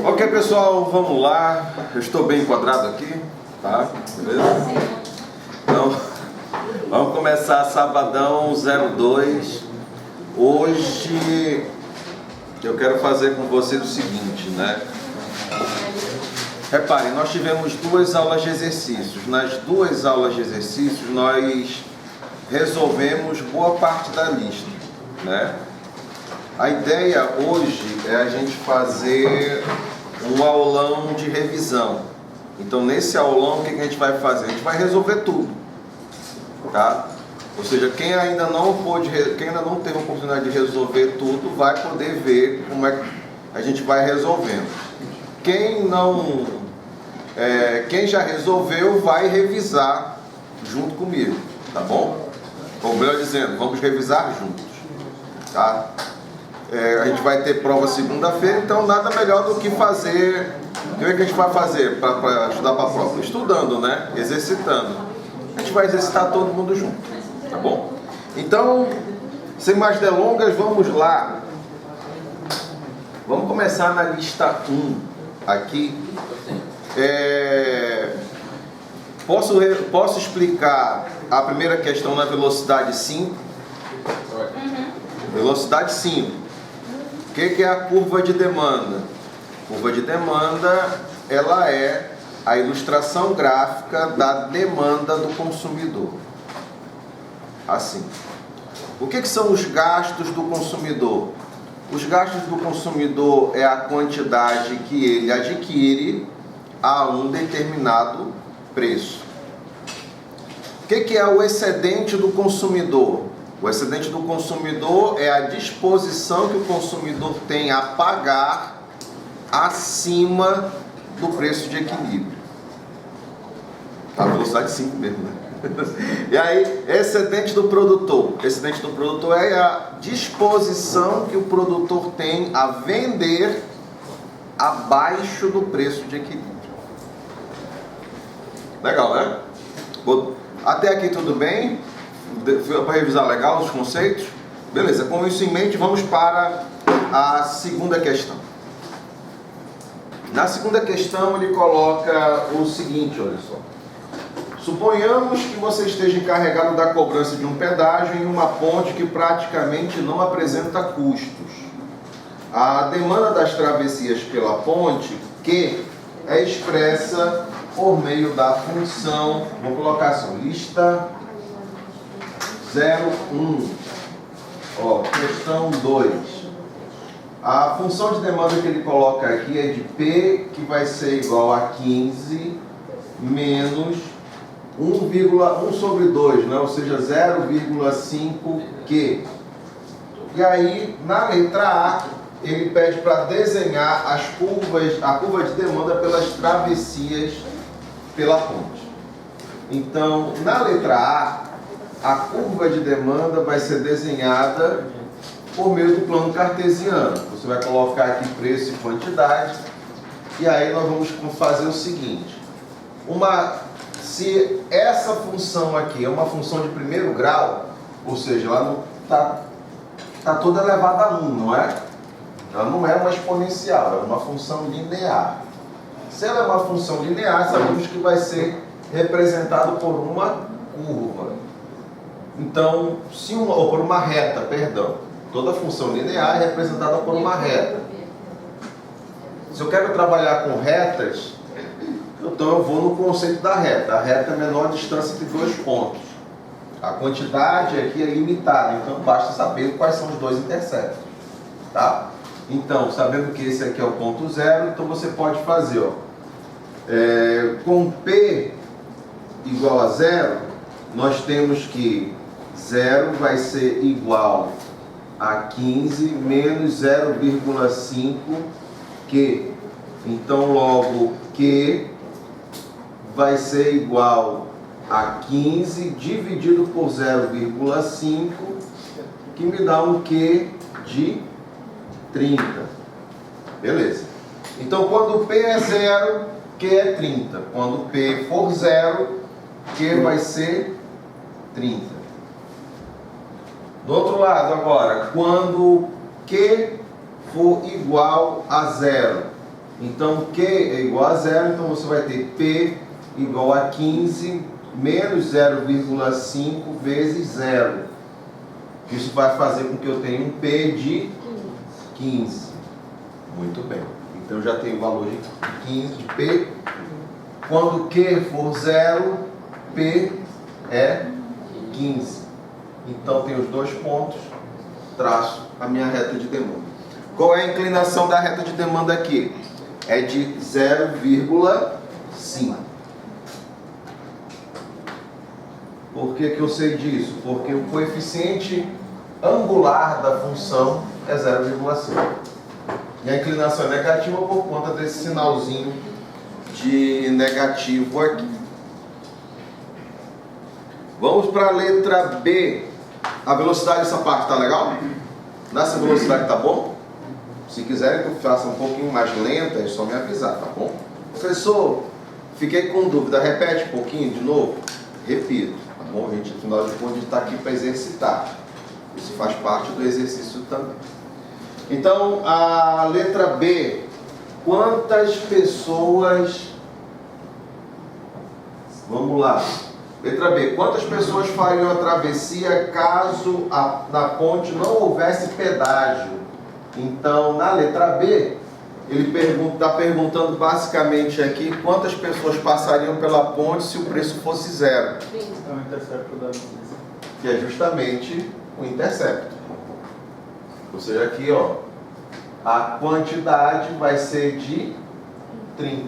Ok, pessoal, vamos lá. Eu estou bem enquadrado aqui, tá? Beleza? Então, vamos começar sabadão 02. Hoje eu quero fazer com vocês o seguinte, né? Reparem, nós tivemos 2 aulas de exercícios. Nas 2 aulas de exercícios nós resolvemos boa parte da lista, né? A ideia hoje é a gente fazer um aulão de revisão. Então nesse aulão o que a gente vai fazer? A gente vai resolver tudo, tá? Ou seja, quem ainda não teve a oportunidade de resolver tudo vai poder ver como é que a gente vai resolvendo. Quem já resolveu vai revisar junto comigo, tá bom? Ou melhor dizendo, vamos revisar juntos, tá? A gente vai ter prova segunda-feira, então nada melhor do que fazer. O que a gente vai fazer para estudar para a prova? Estudando, né? Exercitando. A gente vai exercitar todo mundo junto, tá bom? Então, sem mais delongas, vamos lá. Vamos começar na lista 1 aqui. Posso explicar a primeira questão na velocidade 5? Velocidade 5. O que é a curva de demanda? Curva de demanda, ela é a ilustração gráfica da demanda do consumidor. Assim. O que são os gastos do consumidor? Os gastos do consumidor é a quantidade que ele adquire a um determinado preço. O que é o excedente do consumidor? O excedente do consumidor é a disposição que o consumidor tem a pagar acima do preço de equilíbrio. A velocidade 5 mesmo, né? E aí, excedente do produtor. Excedente do produtor é a disposição que o produtor tem a vender abaixo do preço de equilíbrio. Legal, né? Até aqui tudo bem? Para revisar legal os conceitos? Beleza, com isso em mente, vamos para a segunda questão. Na segunda questão, ele coloca o seguinte, olha só. Suponhamos que você esteja encarregado da cobrança de um pedágio em uma ponte que praticamente não apresenta custos. A demanda das travessias pela ponte, que é expressa por meio da função, vou colocar assim, lista 01. Questão 2. A função de demanda que ele coloca aqui é de P, que vai ser igual a 15 menos 1 sobre 2, né? Ou seja, 0,5 Q. E aí, na letra A, ele pede para desenhar a curva de demanda pelas travessias pela ponte. Então, na letra A curva de demanda vai ser desenhada por meio do plano cartesiano. Você vai colocar aqui preço e quantidade. E aí nós vamos fazer o seguinte. Se essa função aqui é uma função de primeiro grau, ou seja, ela está toda elevada a 1, não é? Ela não é uma exponencial, é uma função linear. Se ela é uma função linear, sabemos que vai ser representado por uma curva. Então, ou por uma reta, perdão. Toda função linear é representada por uma reta. Se eu quero trabalhar com retas, então eu vou no conceito da reta. A reta é a menor distância entre 2 pontos. A quantidade aqui é limitada, então basta saber quais são os 2 interceptos. Tá? Então, sabendo que esse aqui é o ponto 0, então você pode fazer, com P igual a 0, nós temos que 0 vai ser igual a 15 menos 0,5 Q. Então, logo, Q vai ser igual a 15 dividido por 0,5, que me dá um Q de 30. Beleza. Então, quando P é 0, Q é 30. Quando P for 0, Q vai ser 30. Do outro lado agora, quando Q for igual a zero. Então Q é igual a zero, então você vai ter P igual a 15 menos 0,5 vezes zero. Isso vai fazer com que eu tenha um P de 15. Muito bem. Então eu já tenho o valor de 15 de P. Quando Q for zero, P é 15. Então tem os dois pontos, traço a minha reta de demanda. Qual é a inclinação da reta de demanda aqui? É de 0,5. Por que eu sei disso? Porque o coeficiente angular da função é 0,5. E a inclinação é negativa por conta desse sinalzinho de negativo aqui. Vamos para a letra B. A velocidade dessa parte está legal? Nessa velocidade tá bom? Se quiserem que eu faça um pouquinho mais lenta, é só me avisar, tá bom? Professor, fiquei com dúvida. Repete um pouquinho de novo. Repito, tá bom? A gente, afinal de contas, está aqui para exercitar. Isso faz parte do exercício também. Então, a letra B. Quantas pessoas... Vamos lá. Letra B. Quantas pessoas fariam a travessia caso na ponte não houvesse pedágio? Então, na letra B, ele está perguntando basicamente aqui quantas pessoas passariam pela ponte se o preço fosse zero. É o intercepto da luz. Que é justamente o intercepto. Ou seja, aqui, ó, a quantidade vai ser de 30.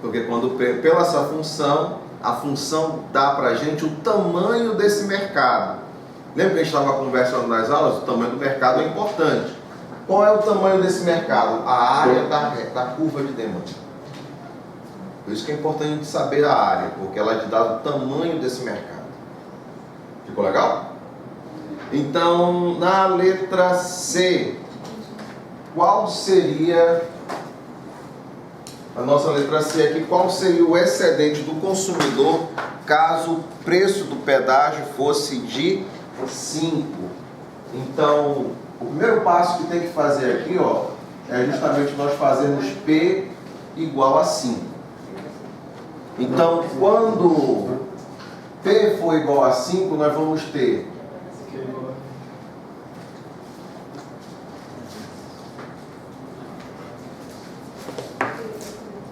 Porque quando pela essa função, a função dá para a gente o tamanho desse mercado. Lembra que a gente estava conversando nas aulas? O tamanho do mercado é importante. Qual é o tamanho desse mercado? A área da curva de demanda. Por isso que é importante a gente saber a área, porque ela te dá o tamanho desse mercado. Ficou legal? Então, na letra C, qual seria... A nossa letra C aqui, qual seria o excedente do consumidor caso o preço do pedágio fosse de 5? Então, o primeiro passo que tem que fazer aqui, ó, é justamente nós fazermos P igual a 5. Então, quando P for igual a 5, nós vamos ter...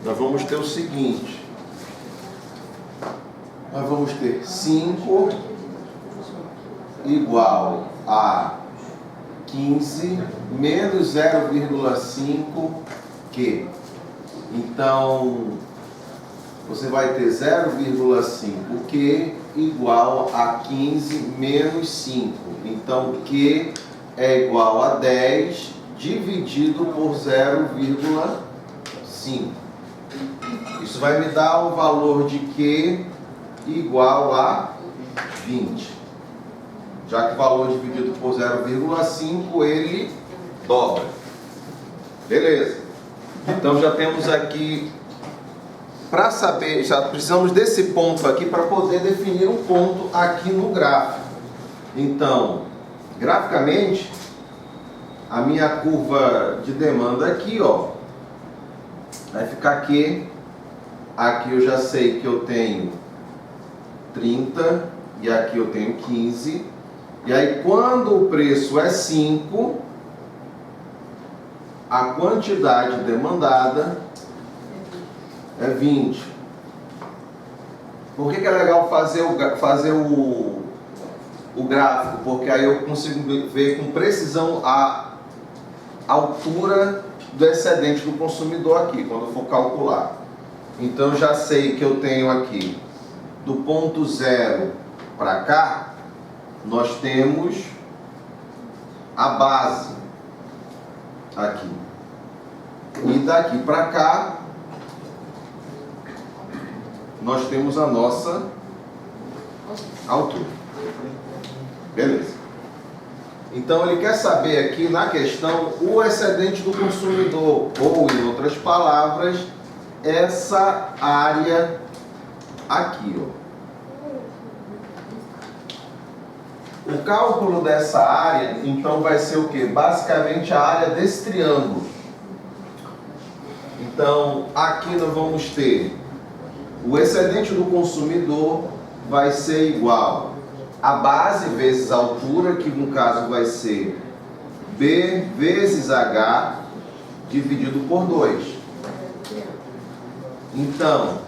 Nós vamos ter o seguinte, nós vamos ter 5 igual a 15 menos 0,5 Q. Então, você vai ter 0,5 Q igual a 15 menos 5. Então, Q é igual a 10 dividido por 0,5. Isso vai me dar o valor de Q igual a 20. Já que o valor dividido por 0,5 ele dobra. Beleza. Então já temos aqui, para saber, já precisamos desse ponto aqui para poder definir um ponto aqui no gráfico. Então, graficamente, a minha curva de demanda aqui, ó, vai ficar aqui. Aqui eu já sei que eu tenho 30 e aqui eu tenho 15. E aí quando o preço é 5, a quantidade demandada é 20. Por que é legal fazer o gráfico? Porque aí eu consigo ver com precisão a altura do excedente do consumidor aqui, quando eu for calcular. Então eu já sei que eu tenho aqui, do ponto 0 para cá, nós temos a base aqui. E daqui para cá, nós temos a nossa altura. Beleza. Então ele quer saber aqui na questão o excedente do consumidor, ou em outras palavras, essa área aqui, ó. O cálculo dessa área, então, vai ser o quê? Basicamente a área desse triângulo. Então, aqui nós vamos ter o excedente do consumidor vai ser igual a base vezes a altura, que no caso vai ser B vezes H dividido por 2. Então,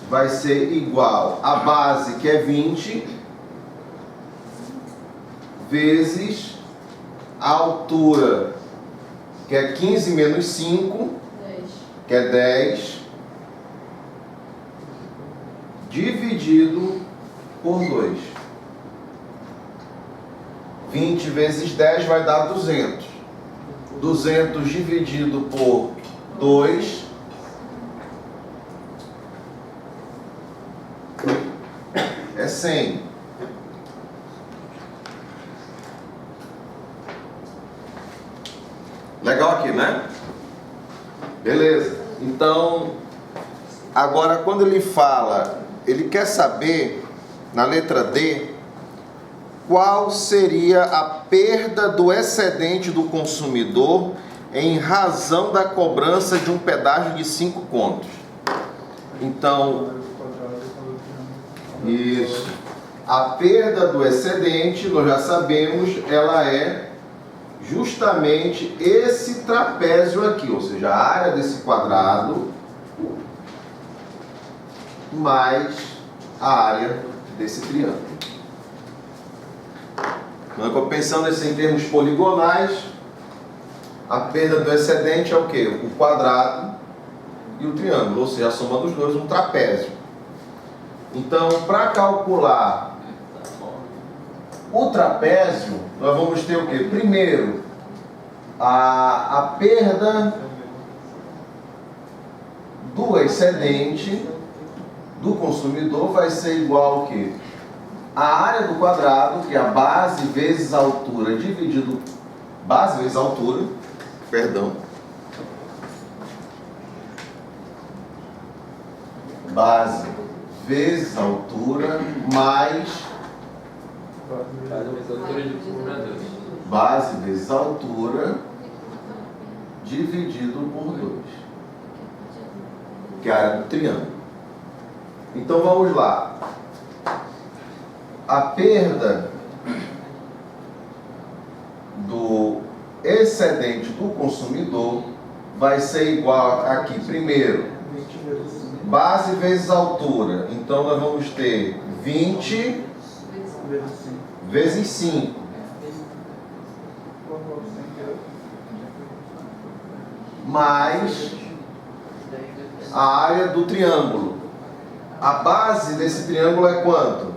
vai ser igual a base, que é 20, vezes a altura, que é 15 menos 5, que é 10, dividido por 2. 20 vezes 10 vai dar 200. 200 dividido por 2 é 100. Legal aqui, né? Beleza. Então, agora quando ele fala, ele quer saber, na letra D, qual seria a perda do excedente do consumidor em razão da cobrança de um pedágio de 5 contos. Então, isso. A perda do excedente, nós já sabemos, ela é justamente esse trapézio aqui, ou seja, a área desse quadrado mais a área desse triângulo. Então, pensando assim, em termos poligonais, a perda do excedente é o quê? O quadrado e o triângulo, ou seja, a soma dos dois, um trapézio. Então, para calcular o trapézio, nós vamos ter o quê? Primeiro, a perda do excedente do consumidor vai ser igual ao quê? A área do quadrado, que é a base vezes a altura dividido... Base vezes a altura, perdão. Base vezes a altura mais... Base vezes a altura dividido por 2, que é a área do triângulo. Então vamos lá. A perda do excedente do consumidor vai ser igual aqui, primeiro, base vezes altura. Então nós vamos ter 20 vezes 5. Mais a área do triângulo. A base desse triângulo é quanto?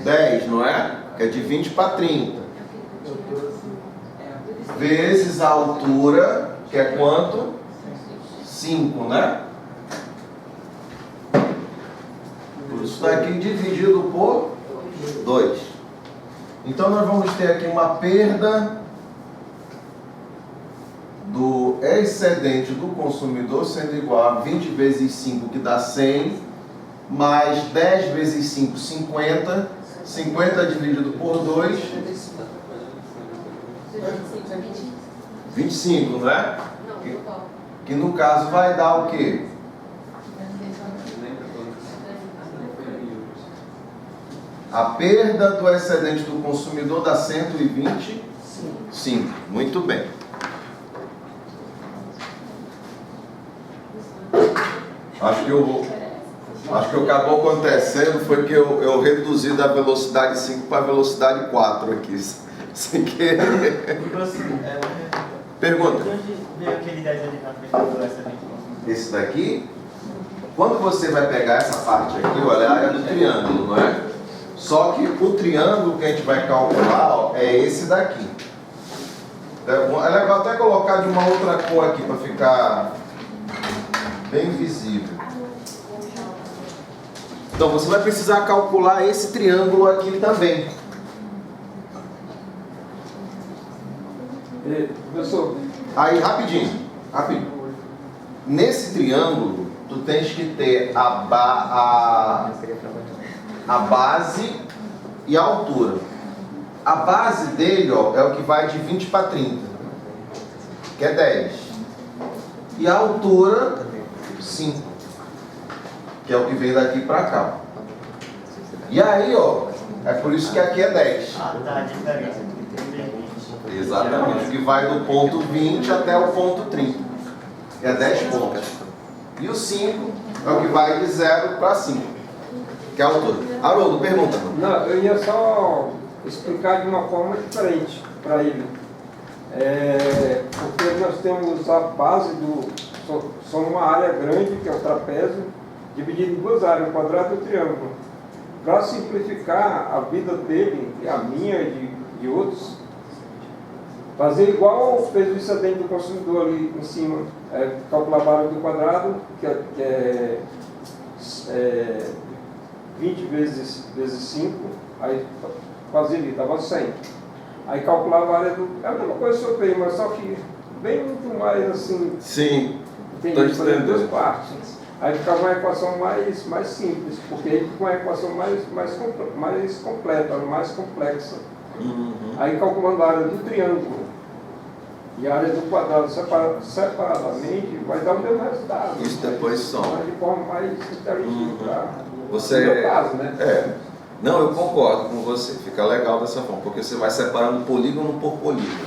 10, não é? Que é de 20 para 30. Vezes a altura, que é quanto? 5, né? Por isso daqui dividido por 2. Então nós vamos ter aqui uma perda do excedente do consumidor sendo igual a 20 vezes 5, que dá 100, mais 10 vezes 5, 50. 50 dividido por 2, 25, não é? Que no caso vai dar o quê? A perda do excedente do consumidor dá 125. Muito bem. Acho que o que acabou acontecendo foi que eu reduzi da velocidade 5 para a velocidade 4 aqui, sem querer. Pergunta. Esse daqui, quando você vai pegar essa parte aqui, olha, é a área do triângulo, não é? Só que o triângulo que a gente vai calcular, ó, é esse daqui. É legal até colocar de uma outra cor aqui para ficar bem visível. Então você vai precisar calcular esse triângulo aqui também. Professor. Aí, rapidinho. Nesse triângulo, tu tens que ter a base e a altura. A base dele, ó, é o que vai de 20 para 30, que é 10. E a altura, 5, que é o que vem daqui para cá. E aí, ó, é por isso que aqui é 10. Ah, tá, a diferença. Exatamente, que vai do ponto 20 até o ponto 30, que é 10 pontos. E o 5 é o que vai de 0 para 5, que é a altura. Haroldo, pergunta. Não, eu ia só explicar de uma forma diferente para ele. Porque nós temos a base só uma área grande, que é o trapézio, dividido em duas áreas, o quadrado e o triângulo. Para simplificar a vida dele, e a minha e de outros, fazer igual fez o excedente do consumidor ali em cima, calcular a área do quadrado, que é 20 vezes 5, aí fazia ali, dava 100. Aí calculava a área do... É a mesma coisa que eu fez, mas só que bem muito mais assim... Sim, Entendi, fazer duas partes. Aí ficava uma equação mais simples, porque aí fica uma equação mais completa, mais complexa. Aí calculando a área do triângulo e a área do quadrado separadamente, vai dar o mesmo resultado. Isso depois soma. Mas de forma mais inteligente para Você... no meu caso, né? Não, eu concordo com você. Fica legal dessa forma, porque você vai separando polígono por polígono.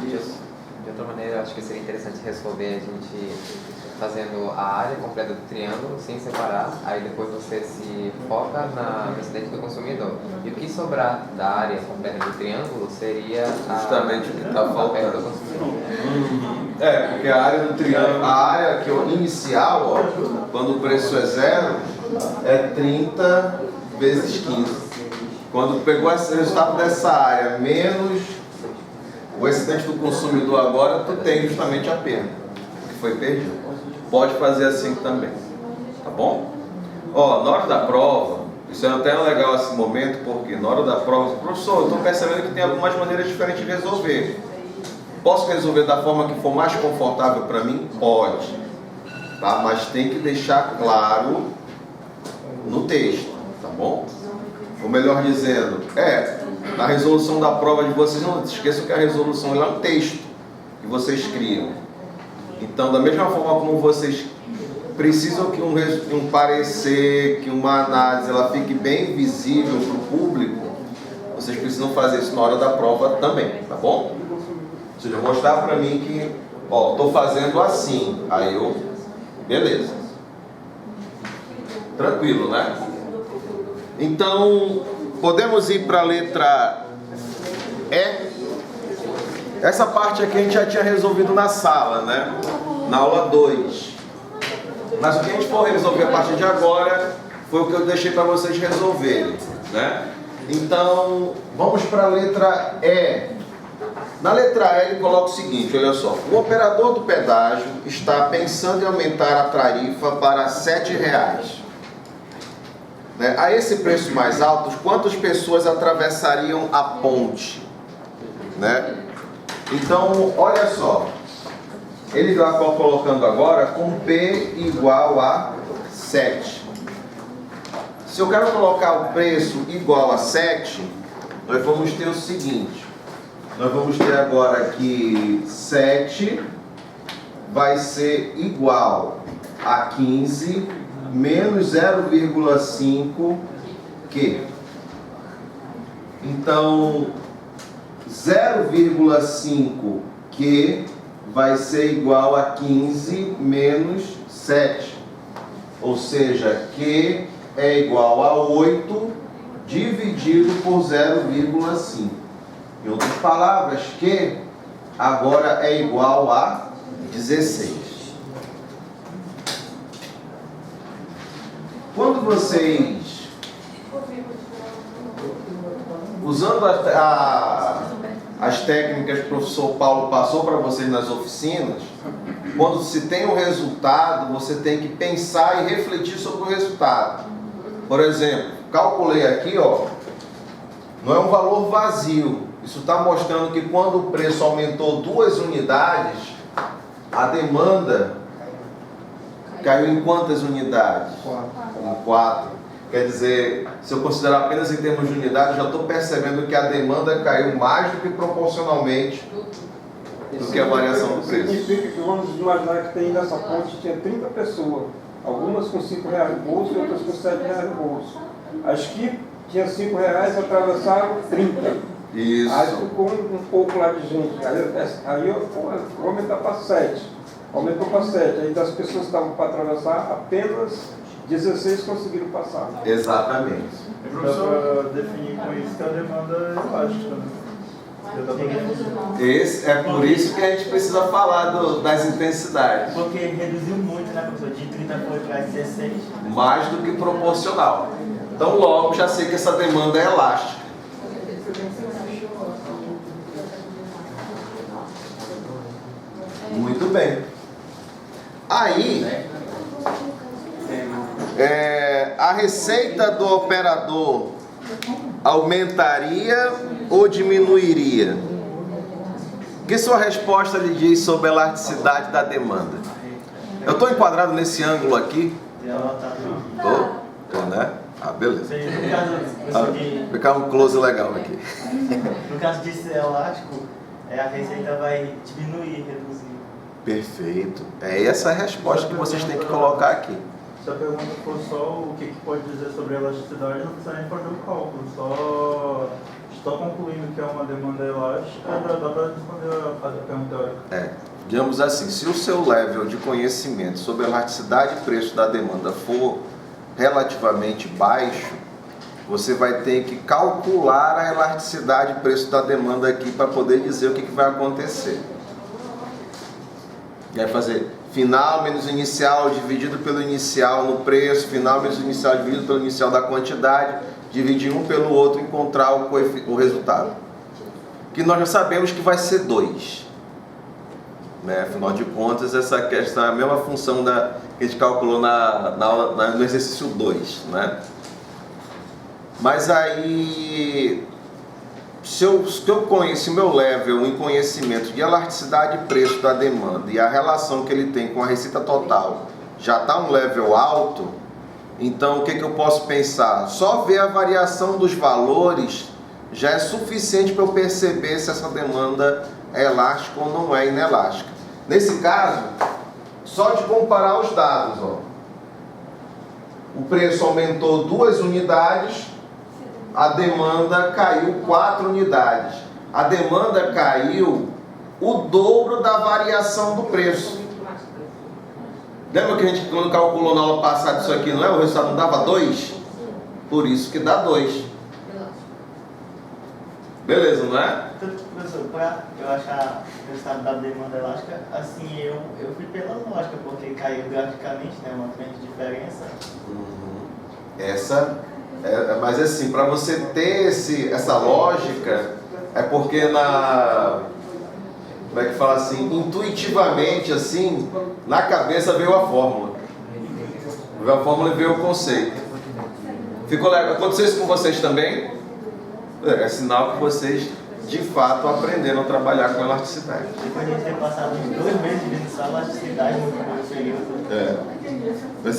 Isso. De outra maneira, eu acho que seria interessante resolver a gente fazendo a área completa do triângulo sem separar, aí depois você se foca no excedente do consumidor. E o que sobrar da área completa do triângulo seria Justamente o que está a perda faltando. do consumidor. Porque a área do triângulo, a área que inicial, ó, quando o preço é 0, é 30 vezes 15. Quando pegou esse resultado dessa área menos o excedente do consumidor agora, tu tem justamente a perda que foi perdido. Pode fazer assim também, tá bom? Ó, na hora da prova, isso é até legal esse momento, porque na hora da prova, professor, eu estou percebendo que tem algumas maneiras diferentes de resolver. Posso resolver da forma que for mais confortável para mim? Pode, tá? Mas tem que deixar claro no texto, tá bom? Ou melhor dizendo, na resolução da prova de vocês, não esqueçam que a resolução é um texto que vocês criam. Então, da mesma forma como vocês precisam que um parecer, que uma análise ela fique bem visível para o público, vocês precisam fazer isso na hora da prova também, tá bom? Ou seja, mostrar para mim que, ó, estou fazendo assim, aí eu, beleza. Tranquilo, né? Então, podemos ir para a letra E. Essa parte aqui a gente já tinha resolvido na sala, né? Na aula 2. Mas o que a gente for resolver a partir de agora foi o que eu deixei para vocês resolverem, né? Então, vamos para a letra E. Na letra E ele coloca o seguinte, olha só. O operador do pedágio está pensando em aumentar a tarifa para R$ 7,00. A esse preço mais alto, quantas pessoas atravessariam a ponte? Né? Então, olha só. Ele está colocando agora com P igual a 7. Se eu quero colocar o preço igual a 7, nós vamos ter o seguinte. Nós vamos ter agora que 7 vai ser igual a 15 menos 0,5 Q. Então, 0,5 Q vai ser igual a 15 menos 7. Ou seja, Q é igual a 8 dividido por 0,5. Em outras palavras, Q agora é igual a 16. Quando vocês, usando as técnicas que o professor Paulo passou para vocês nas oficinas, quando se tem um resultado, você tem que pensar e refletir sobre o resultado. Por exemplo, calculei aqui, ó, não é um valor vazio. Isso está mostrando que quando o preço aumentou 2 unidades, a demanda caiu em quantas unidades? 4. Em 4. Quer dizer, se eu considerar apenas em termos de unidade, já estou percebendo que a demanda caiu mais do que proporcionalmente do que a variação do preço. Significa que, vamos imaginar que tem nessa ponte, tinha 30 pessoas, algumas com R$5 no bolso e outras com R$7 no bolso. As que tinham R$5 atravessaram 30. Isso. Aí ficou um pouco lá de gente. Aí eu vou aumentar para 7. Aumentou para 7. Aí das pessoas que estavam para atravessar, apenas 16 conseguiram passar. Exatamente. Dá para definir com isso que a demanda é elástica, né? É por isso que a gente precisa falar das intensidades. Porque reduziu muito, né, professor? De 30 foi para 16. Mais do que proporcional. Então logo já sei que essa demanda é elástica. Muito bem. Aí, a receita do operador aumentaria ou diminuiria? O que sua resposta lhe diz sobre a elasticidade da demanda? Eu estou enquadrado nesse ângulo aqui? Tô, né? Ah, beleza. Ficar um close legal aqui. No caso de ser elástico, a receita vai diminuir, reduzir. Perfeito. É essa a resposta que vocês têm que colocar aqui. Se a pergunta for só o que pode dizer sobre a elasticidade, não precisa nem fazer o cálculo. Só concluindo que é uma demanda elástica, dá para responder a pergunta teórica. Digamos assim, se o seu level de conhecimento sobre a elasticidade e preço da demanda for relativamente baixo, você vai ter que calcular a elasticidade e preço da demanda aqui para poder dizer o que vai acontecer. Vai fazer final menos inicial dividido pelo inicial no preço, final menos inicial dividido pelo inicial da quantidade, dividir um pelo outro e encontrar o resultado. Que nós já sabemos que vai ser 2. Né? Afinal de contas, essa questão é a mesma função que a gente calculou no exercício 2. Né? Mas aí, se o meu level em conhecimento de elasticidade e preço da demanda e a relação que ele tem com a receita total já está um level alto, então o que eu posso pensar? Só ver a variação dos valores já é suficiente para eu perceber se essa demanda é elástica ou não é inelástica. Nesse caso, só de comparar os dados, o preço aumentou 2 unidades, a demanda caiu 4 unidades. A demanda caiu o dobro da variação do preço. Lembra que a gente, quando calculou na aula passada isso aqui, não é? O resultado não dava 2? Por isso que dá 2. Beleza, não é? Professor, para eu achar o resultado da demanda elástica, assim, eu fui pela lógica, porque caiu graficamente, né? Uma grande diferença. Mas assim, para você ter essa lógica, é porque como é que fala assim, intuitivamente assim, na cabeça veio a fórmula. Veio a fórmula e veio o conceito. Ficou legal? Aconteceu isso com vocês também? É sinal que vocês de fato aprenderam a trabalhar com elasticidade. Depois de a gente ter passado uns 2 meses vendo só elasticidade no primeiro período. Mas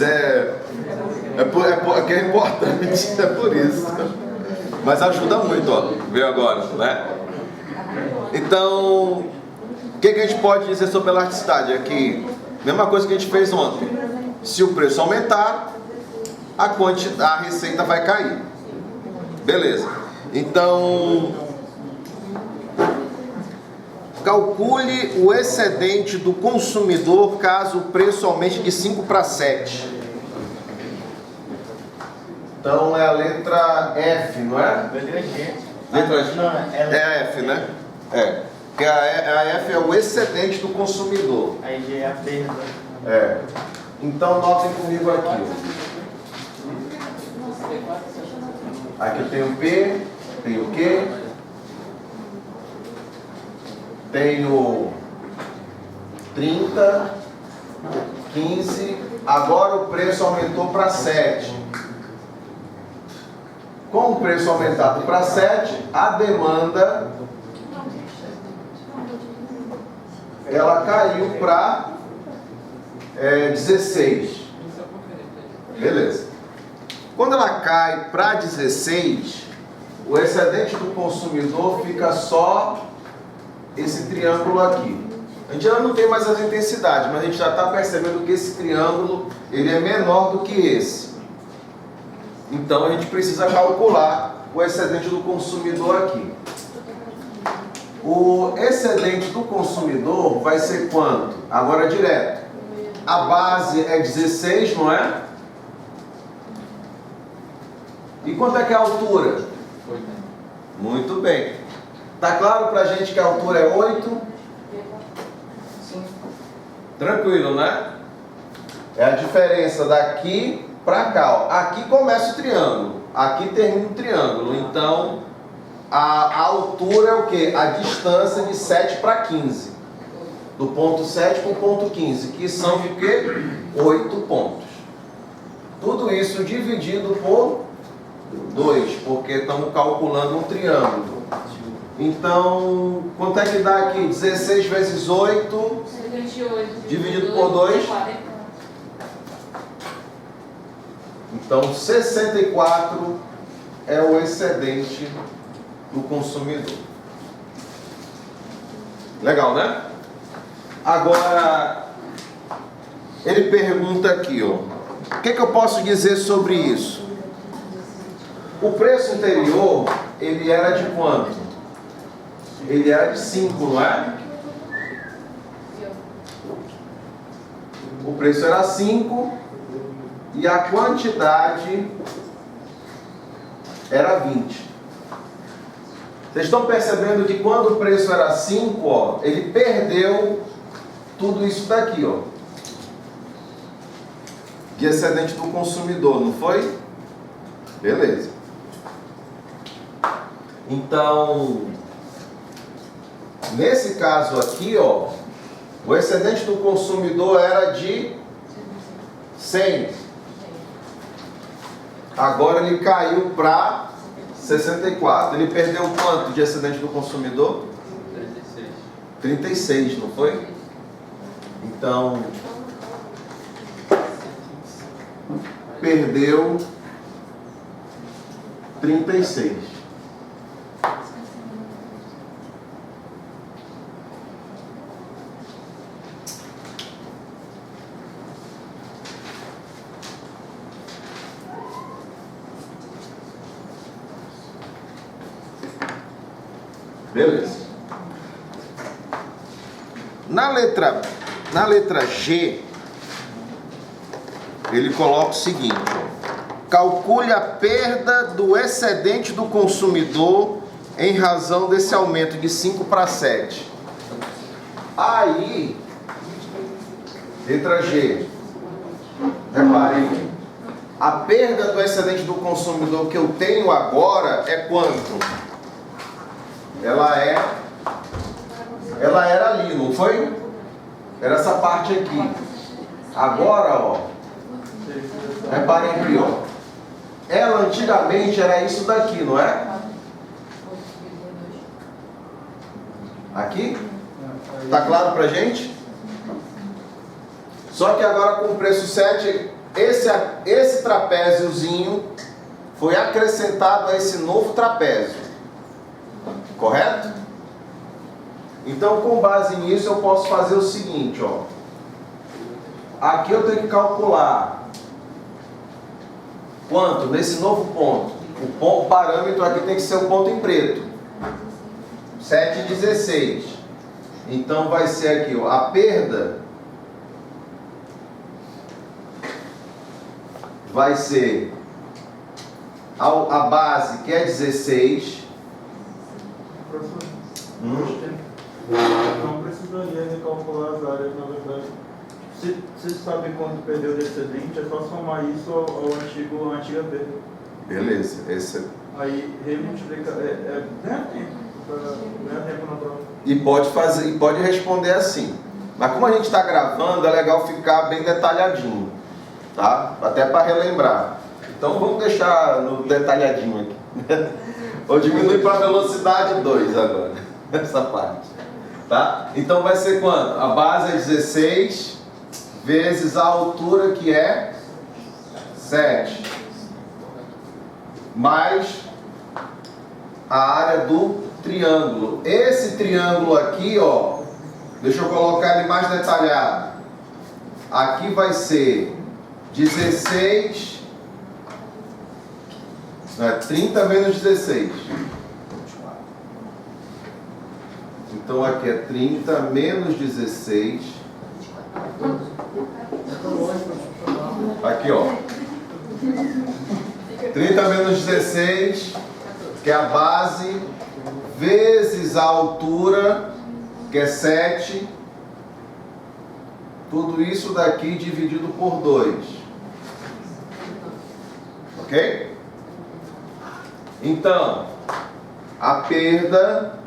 que é importante, é por isso. Mas ajuda muito, veio agora, né? Então, o que a gente pode dizer sobre a elasticidade? É que, mesma coisa que a gente fez ontem. Se o preço aumentar, a receita vai cair. Beleza. Então, calcule o excedente do consumidor caso o preço aumente de 5 para 7. Então é a letra F, não é? Letra G. É a F, né? Porque a F é o excedente do consumidor. Aí G é a perda. Então notem comigo aqui. Aqui eu tenho P, tenho Q, tenho 30, 15, agora o preço aumentou para 7. Com o preço aumentado para 7, a demanda ela caiu para 16. Beleza. Quando ela cai para 16, o excedente do consumidor fica só esse triângulo aqui. A gente já não tem mais as intensidades, mas a gente já está percebendo que esse triângulo ele é menor do que esse. Então a gente precisa calcular o excedente do consumidor aqui. O excedente do consumidor vai ser quanto? Agora direto. A base é 16, não é? E quanto é que é a altura? 8. Muito bem. Tá claro pra gente que a altura é 8? Sim. Tranquilo, né? É a diferença daqui pra cá. Ó. Aqui começa o triângulo. Aqui termina o triângulo. Então, a altura é o quê? A distância de 7 para 15. Do ponto 7 para o ponto 15. Que são o quê? 8 pontos. Tudo isso dividido por 2, porque estamos calculando um triângulo. Então, quanto é que dá aqui? 16 vezes 8 dividido por 2. Então, 64 é o excedente do consumidor. Legal, né? Agora, ele pergunta aqui, ó, o que eu posso dizer sobre isso? O preço anterior, ele era de quanto? Ele era de 5, não é? O preço era 5 e a quantidade era 20. Vocês estão percebendo que quando o preço era 5, ó, ele perdeu tudo isso daqui, ó, de excedente do consumidor, não foi? Beleza. Então, nesse caso aqui, ó, o excedente do consumidor era de 100. Agora ele caiu para 64. Ele perdeu quanto de excedente do consumidor? 36. 36, não foi? Então, perdeu 36. Beleza. Na letra G, ele coloca o seguinte, ó, calcule a perda do excedente do consumidor em razão desse aumento de 5 para 7. Aí, letra G, reparem, a perda do excedente do consumidor que eu tenho agora é quanto? Ela era ali, não foi? Era essa parte aqui. Agora, ó, reparem aqui, ó. Ela antigamente era isso daqui, não é? Aqui? Tá claro pra gente? Só que agora com o preço 7, esse trapéziozinho foi acrescentado a esse novo trapézio. Correto? Então, com base nisso, eu posso fazer o seguinte, ó. Aqui eu tenho que calcular quanto nesse novo ponto. O parâmetro aqui tem que ser o ponto em preto. 7,16. Então vai ser aqui, ó, a perda vai ser a base, que é 16. Não precisaria recalcular as áreas, na verdade. Se sabe quanto perdeu de excedente, é só somar isso à antiga perda. Beleza, Aí remultiplica, ganha tempo na prova. E pode responder assim. Mas como a gente está gravando, é legal ficar bem detalhadinho, tá? Até para relembrar. Então vamos deixar no detalhadinho aqui. Ou diminui para a velocidade 2 agora, essa parte. Tá? Então vai ser quanto? A base é 16 vezes a altura, que é 7. mais a área do triângulo. Esse triângulo aqui, ó, deixa eu colocar ele mais detalhado. Aqui vai ser 16, 30 menos 16. Então aqui é 30 menos 16. Aqui, ó. 30 menos 16, que é a base, vezes a altura, que é 7. Tudo isso daqui dividido por 2. Ok? Então, a perda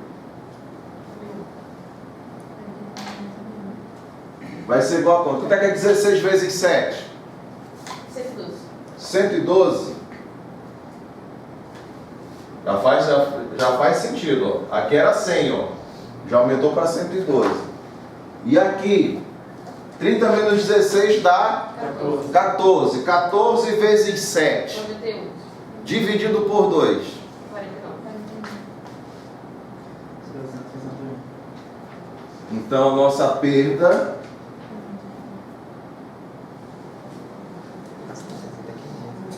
vai ser igual a quanto? Quanto é que é 16 vezes 7? 112. 112? Já faz sentido, ó. Aqui era 100, ó. Já aumentou para 112. E aqui, 30 menos 16 dá 14. 14 vezes 7. 91. Dividido por 2. 49. Então, a nossa perda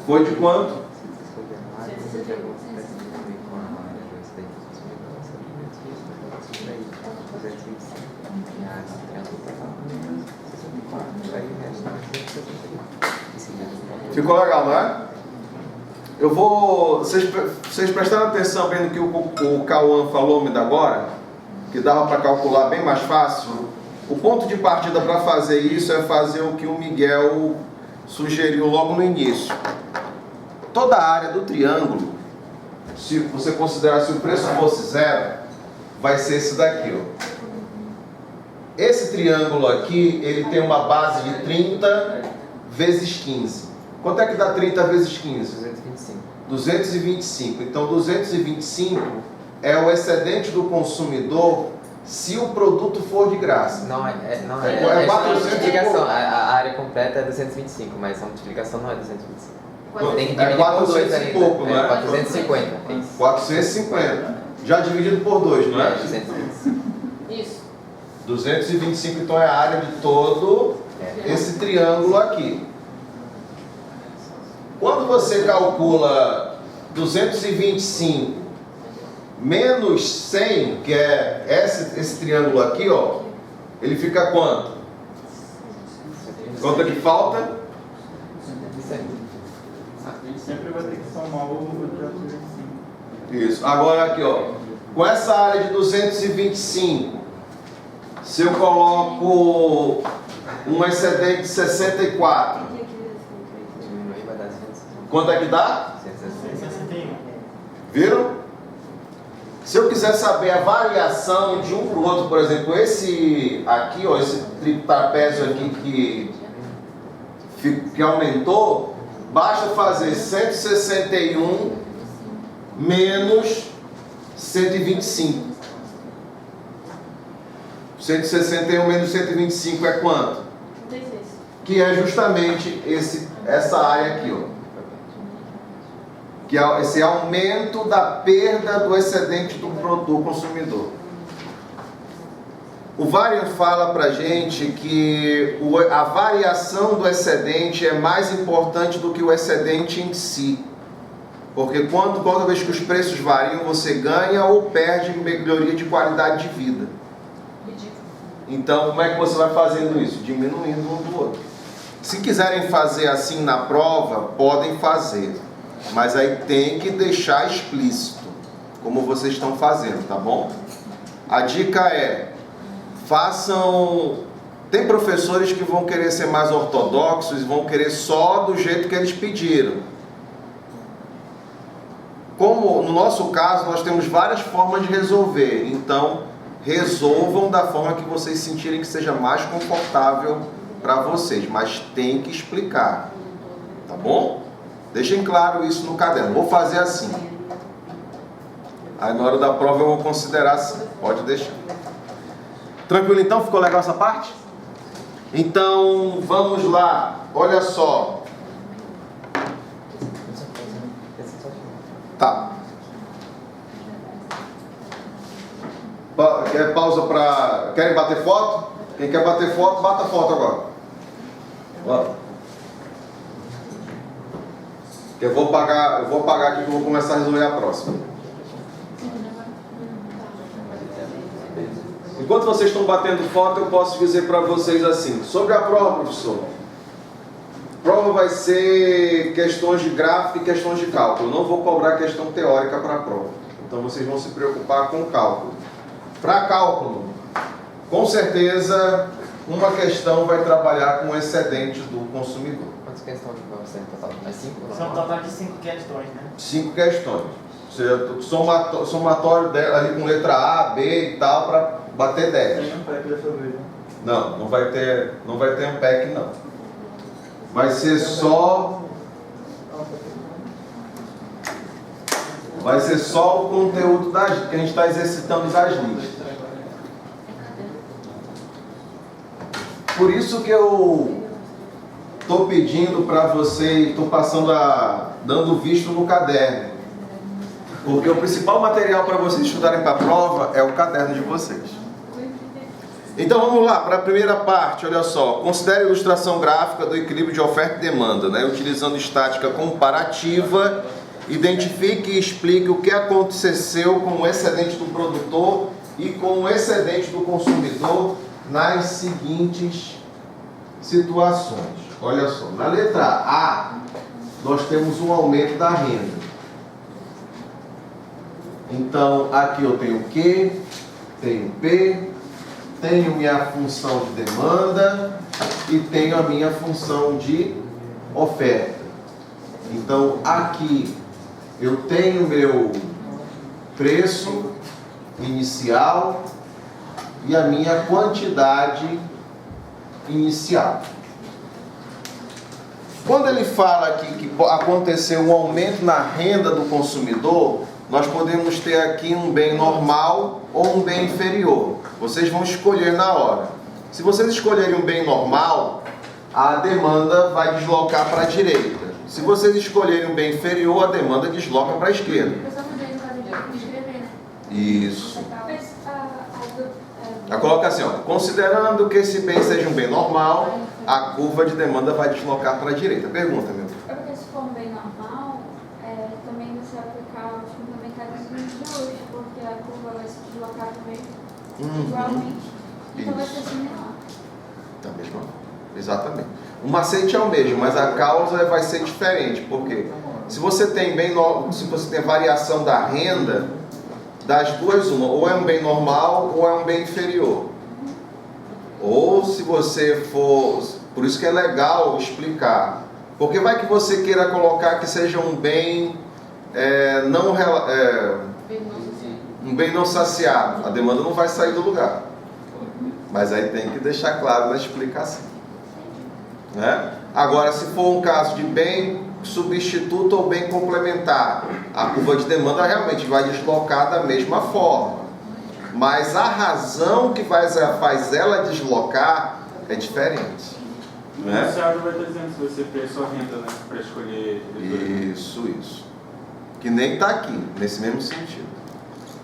foi de quanto? Ficou legal, não é? Eu vou... Vocês prestaram atenção bem no que o Cauã falou me agora? Que dava para calcular bem mais fácil? O ponto de partida para fazer isso é fazer o que o Miguel sugeriu logo no início. Toda a área do triângulo, se você considerar se o preço fosse 0, vai ser esse daqui, ó. Esse triângulo aqui, ele tem uma base de 30 vezes 15. Quanto é que dá 30 vezes 15? 225. 225. Então, 225 é o excedente do consumidor se o produto for de graça. Não é É 400 e multiplicação. pouco. A área completa é 225, mas a multiplicação não é 225. Tem que É dividir por 2 400 e ainda. pouco, não é? 450. É isso. 450. Já dividido por 2, não é? 225. Isso. 225, então, é a área de todo esse triângulo aqui. Quando você calcula 225 menos 100, que é esse triângulo aqui, ó, ele fica quanto? Quanto é que falta? A gente sempre vai ter que somar o 225. Isso. Agora aqui, ó, com essa área de 225, se eu coloco um excedente de 64, Diminuir vai dar 160. quanto é que dá? 161. Viram? Se eu quiser saber a variação de um para o outro, por exemplo, esse aqui, ó, esse trapézio aqui que aumentou, basta fazer 161 menos 125. 161 menos 125 é quanto? 36. Que é justamente essa área aqui, ó. Que é esse aumento da perda do excedente do consumidor. O Varian fala para a gente que a variação do excedente é mais importante do que o excedente em si. Porque toda vez que os preços variam, você ganha ou perde melhoria de qualidade de vida. Então, como é que você vai fazendo isso? Diminuindo um do outro. Se quiserem fazer assim na prova, podem fazer. Mas aí tem que deixar explícito, como vocês estão fazendo, tá bom? A dica é, façam... Tem professores que vão querer ser mais ortodoxos e vão querer só do jeito que eles pediram. Como no nosso caso, nós temos várias formas de resolver. Então, resolvam da forma que vocês sentirem que seja mais confortável para vocês. Mas tem que explicar, tá bom? Deixem claro isso no caderno. Vou fazer assim. Aí na hora da prova eu vou considerar assim. Pode deixar. Tranquilo então? Ficou legal essa parte? Então, vamos lá. Olha só. Tá. Quer pausa para... Querem bater foto? Quem quer bater foto, bata foto agora. Bora. Eu vou apagar aqui que eu vou começar a resolver a próxima. Enquanto vocês estão batendo foto, eu posso dizer para vocês assim, sobre a prova, professor. A prova vai ser questões de gráfico e questões de cálculo. Eu não vou cobrar questão teórica para a prova. Então vocês vão se preocupar com o cálculo. Para cálculo, com certeza, uma questão vai trabalhar com o excedente do consumidor. Quantas questões vão ser no total? É 5? São um total de 5 questões, né? 5 questões. Ou seja, somatório dela ali com letra A, B e tal, para bater 10. Tem um pack dessa vez, né? Não vai ter um pack não. Vai ser só o conteúdo que a gente está exercitando das listas. Por isso que eu estou pedindo para vocês, estou dando visto no caderno. Porque o principal material para vocês estudarem para a prova é o caderno de vocês. Então vamos lá, para a primeira parte, olha só. Considere a ilustração gráfica do equilíbrio de oferta e demanda, né? Utilizando estática comparativa, identifique e explique o que aconteceu com o excedente do produtor e com o excedente do consumidor nas seguintes situações. Olha só, na letra A, nós temos um aumento da renda. Então, aqui eu tenho Q, tenho P, tenho minha função de demanda e tenho a minha função de oferta. Então, aqui eu tenho meu preço inicial e a minha quantidade inicial. Quando ele fala aqui que aconteceu um aumento na renda do consumidor, nós podemos ter aqui um bem normal ou um bem inferior. Vocês vão escolher na hora. Se vocês escolherem um bem normal, a demanda vai deslocar para a direita. Se vocês escolherem um bem inferior, a demanda desloca para a esquerda. Isso. Coloca assim, ó, considerando que esse bem seja um bem normal, a curva de demanda vai deslocar para a direita. Pergunta, meu. É porque se for um bem normal, também você aplicar os complementares de hoje, porque a curva vai se deslocar também igualmente. Então vai ser similar. Da mesma forma. Exatamente. O macete é o mesmo, mas a causa vai ser diferente. Por quê? Se você tem variação da renda, das duas uma, ou é um bem normal ou é um bem inferior. Ou se você for... Por isso que é legal explicar. Porque vai que você queira colocar que seja um bem um bem não saciado. A demanda não vai sair do lugar. Mas aí tem que deixar claro na explicação. Né? Agora, se for um caso de bem substituto ou bem complementar, a curva de demanda realmente vai deslocar da mesma forma. Mas a razão que faz ela deslocar é diferente. O enunciado vai estar dizendo se você fez sua renda, né? Para escolher. Isso. Que nem está aqui, nesse mesmo sentido.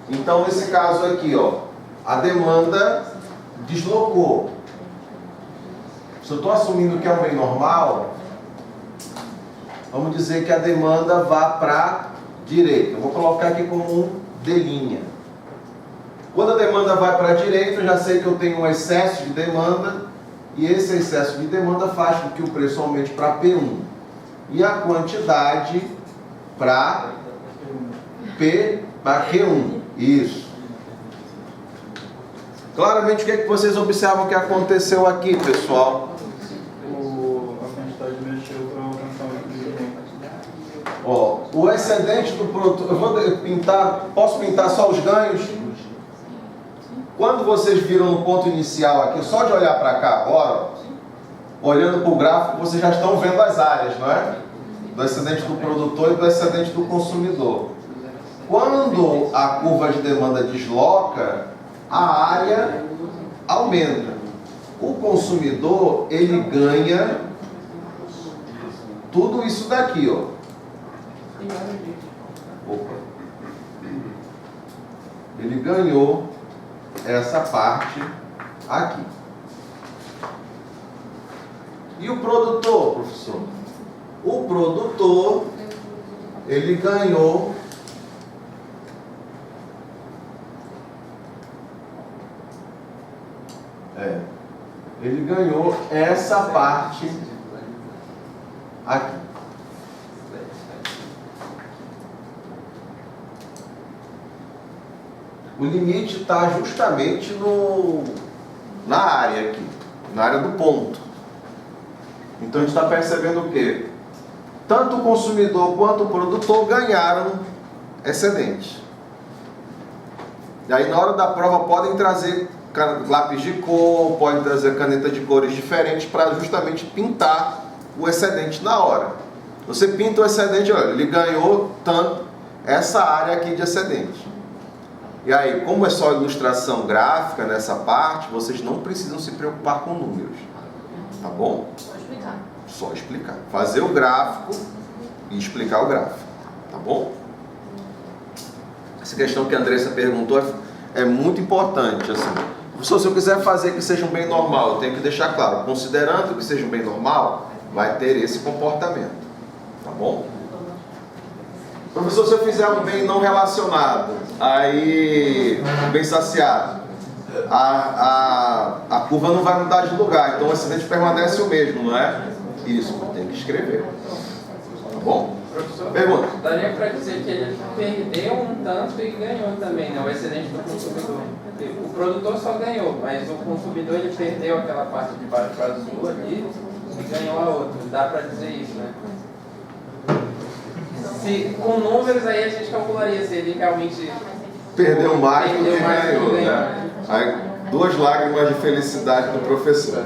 Então, nesse caso aqui, ó, a demanda deslocou. Se eu estou assumindo que é um bem normal, vamos dizer que a demanda vá para a direita. Eu vou colocar aqui como um D'. Quando a demanda vai para a direita, eu já sei que eu tenho um excesso de demanda, e esse excesso de demanda faz com que o preço aumente para P1 e a quantidade para Q1. Isso. Claramente, o que é que vocês observam que aconteceu aqui, pessoal? A quantidade mexeu para alcançar o equilíbrio. Ó, o excedente do produto, eu vou pintar, posso pintar só os ganhos? Quando vocês viram no ponto inicial aqui, só de olhar para cá agora, olhando para o gráfico, vocês já estão vendo as áreas, não é? Do excedente do produtor e do excedente do consumidor. Quando a curva de demanda desloca, a área aumenta. O consumidor, ele ganha tudo isso daqui, ó. Opa. Ele ganhou essa parte aqui. E o produtor, professor? O produtor, ele ganhou ele ganhou essa parte aqui. O limite está justamente na área aqui, na área do ponto. Então a gente está percebendo o quê? Tanto o consumidor quanto o produtor ganharam excedente. E aí na hora da prova podem trazer lápis de cor, podem trazer caneta de cores diferentes para justamente pintar o excedente na hora. Você pinta o excedente, olha, ele ganhou tanto essa área aqui de excedente. E aí, como é só ilustração gráfica nessa parte, vocês não precisam se preocupar com números. Tá bom? Só explicar. Só explicar. Fazer o gráfico e explicar o gráfico. Tá bom? Essa questão que a Andressa perguntou é muito importante. Assim. Se eu quiser fazer que seja um bem normal, eu tenho que deixar claro, considerando que seja um bem normal, vai ter esse comportamento. Tá bom? Professor, se eu fizer um bem não relacionado, aí um bem saciado, a curva não vai mudar de lugar, então o excedente permanece o mesmo, não é? Isso, tem que escrever. Tá bom? Professor, Pergunta. Daria para dizer que ele perdeu um tanto e ganhou também, né? O excedente do consumidor. O produtor só ganhou, mas o consumidor ele perdeu aquela parte de baixo para azul ali e ganhou a outra. Dá para dizer isso, né? Se, com números aí a gente calcularia se ele realmente Perdeu mais do que ganhou, ganhou. né? Aí, 2 lágrimas de felicidade do professor.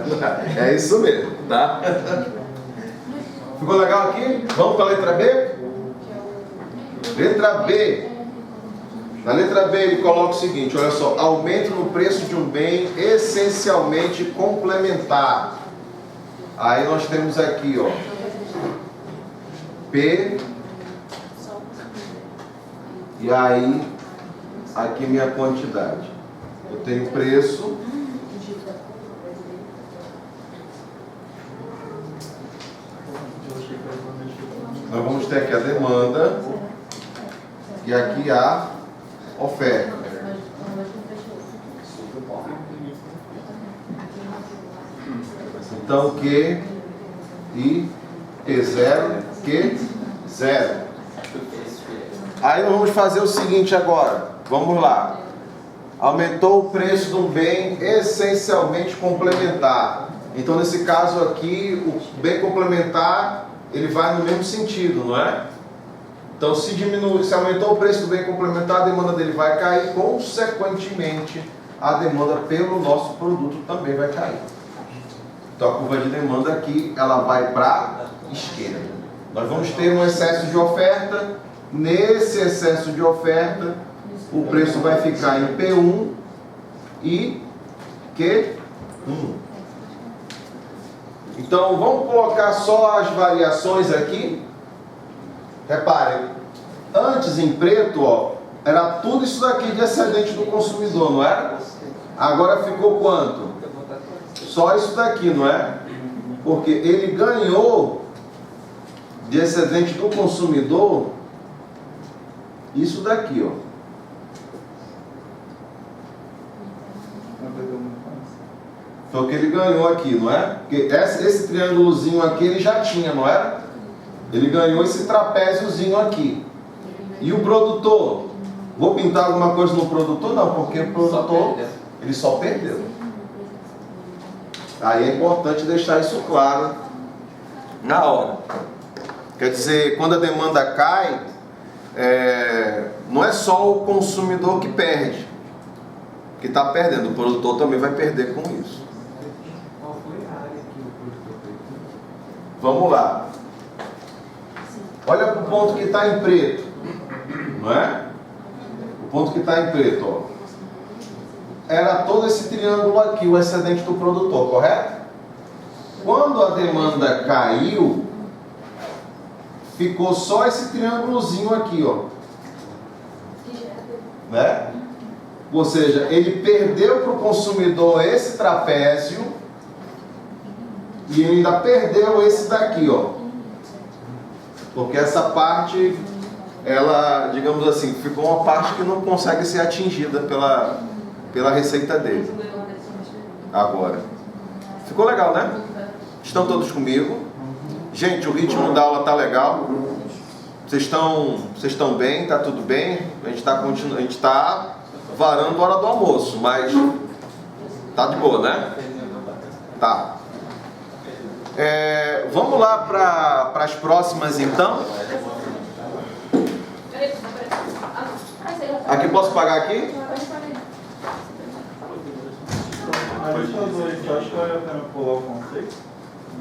É isso mesmo, tá? Ficou legal aqui? Vamos para a letra B? Letra B. Na letra B ele coloca o seguinte, olha só, aumento no preço de um bem essencialmente complementar. Aí nós temos aqui, ó, P, e aí, aqui minha quantidade. Eu tenho preço, nós vamos ter aqui a demanda, e aqui a oferta. Então, Q e Q0, Q0. Aí nós vamos fazer o seguinte agora. Vamos lá. Aumentou o preço de um bem essencialmente complementar. Então, nesse caso aqui, o bem complementar, ele vai no mesmo sentido, não é? Então, se aumentou o preço do bem complementar, a demanda dele vai cair, consequentemente, a demanda pelo nosso produto também vai cair. Então, a curva de demanda aqui, ela vai para a esquerda. Nós vamos ter um excesso de oferta. Nesse excesso de oferta, o preço vai ficar em P1 e Q1. Então, vamos colocar só as variações aqui. Reparem, antes em preto, ó, era tudo isso daqui de excedente do consumidor, não era? Agora ficou quanto? Só isso daqui, não é? Porque ele ganhou de excedente do consumidor isso daqui, ó. Foi o que ele ganhou aqui, não é? Porque esse triângulozinho aqui ele já tinha, não era? Ele ganhou esse trapéziozinho aqui. E o produtor? Vou pintar alguma coisa no produtor? Não, porque o produtor, ele só perdeu. Aí é importante deixar isso claro na hora. Quer dizer, quando a demanda cai, não é só o consumidor que perde, que está perdendo, o produtor também vai perder com isso. Qual foi a área que o produtor perdeu? Vamos lá. Olha para o ponto que está em preto, não é? O ponto que está em preto, ó. Era todo esse triângulo aqui, o excedente do produtor, correto? Quando a demanda caiu, ficou só esse triângulozinho aqui, ó. né? Ou seja, ele perdeu para o consumidor esse trapézio e ainda perdeu esse daqui, ó. Porque essa parte, ela, digamos assim, ficou uma parte que não consegue ser atingida pela receita dele. Agora. Ficou legal, né? Estão todos comigo? Gente, o ritmo da aula tá legal. Vocês estão bem? Tá tudo bem? A gente tá varando a hora do almoço, mas tá de boa, né? Tá. Vamos lá para as próximas, então. Aqui, posso pagar aqui? Na lista 2, eu acho que vale a pena pular o conceito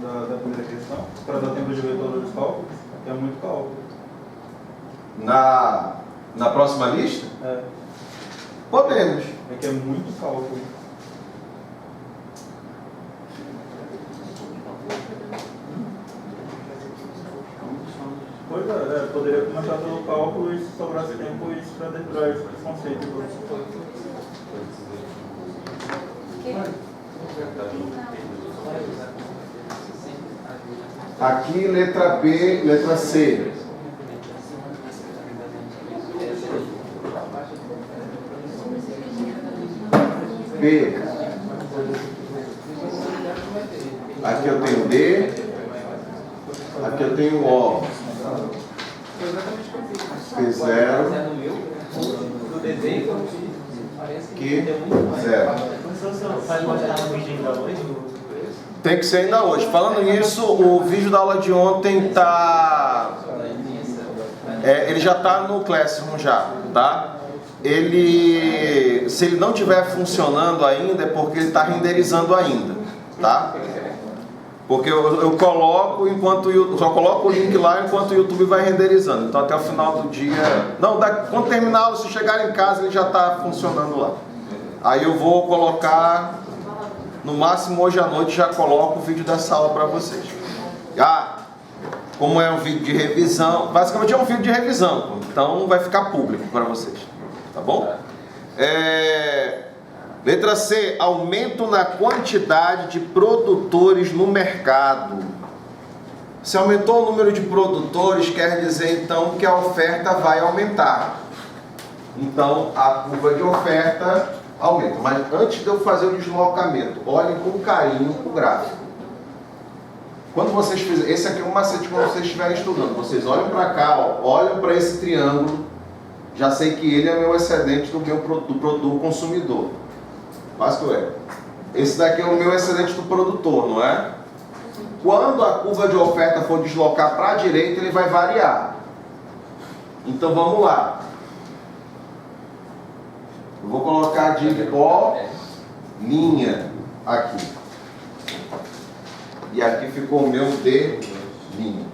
da primeira questão, para dar tempo de ver todos os cálculos, que é muito cálculo. Na próxima lista? É. Podemos. É que é muito cálculo. Pois é, poderia começar pelo cálculo e se sobrasse tempo isso para decorar esse conceito. Aqui, letra B, letra C. B. Aqui eu tenho D. Aqui eu tenho O. P0. Q 0. Tem que ser ainda hoje. Falando nisso, o vídeo da aula de ontem tá... ele já está no Classroom já, tá? Se ele não estiver funcionando ainda, é porque ele está renderizando ainda, tá? Porque eu coloco só coloco o link lá enquanto o YouTube vai renderizando. Então até o final do dia... Não, quando terminar, se chegar em casa, ele já está funcionando lá. Aí eu vou colocar... No máximo hoje à noite já coloco o vídeo dessa aula para vocês. Como é um vídeo de revisão, basicamente é um vídeo de revisão, então vai ficar público para vocês, tá bom? Letra C, aumento na quantidade de produtores no mercado. Se aumentou o número de produtores, quer dizer então que a oferta vai aumentar. Então a curva de oferta aumenta. Mas antes de eu fazer o deslocamento, olhem com carinho o gráfico. Quando vocês fizerem, esse aqui é um macete quando vocês estiverem estudando. Vocês olham para cá, ó, olham para esse triângulo. Já sei que ele é meu excedente do produto consumidor. Básico é. Esse daqui é o meu excedente do produtor, não é? Quando a curva de oferta for deslocar para a direita, ele vai variar. Então vamos lá. Eu vou colocar de linha aqui. E aqui ficou o meu D linha.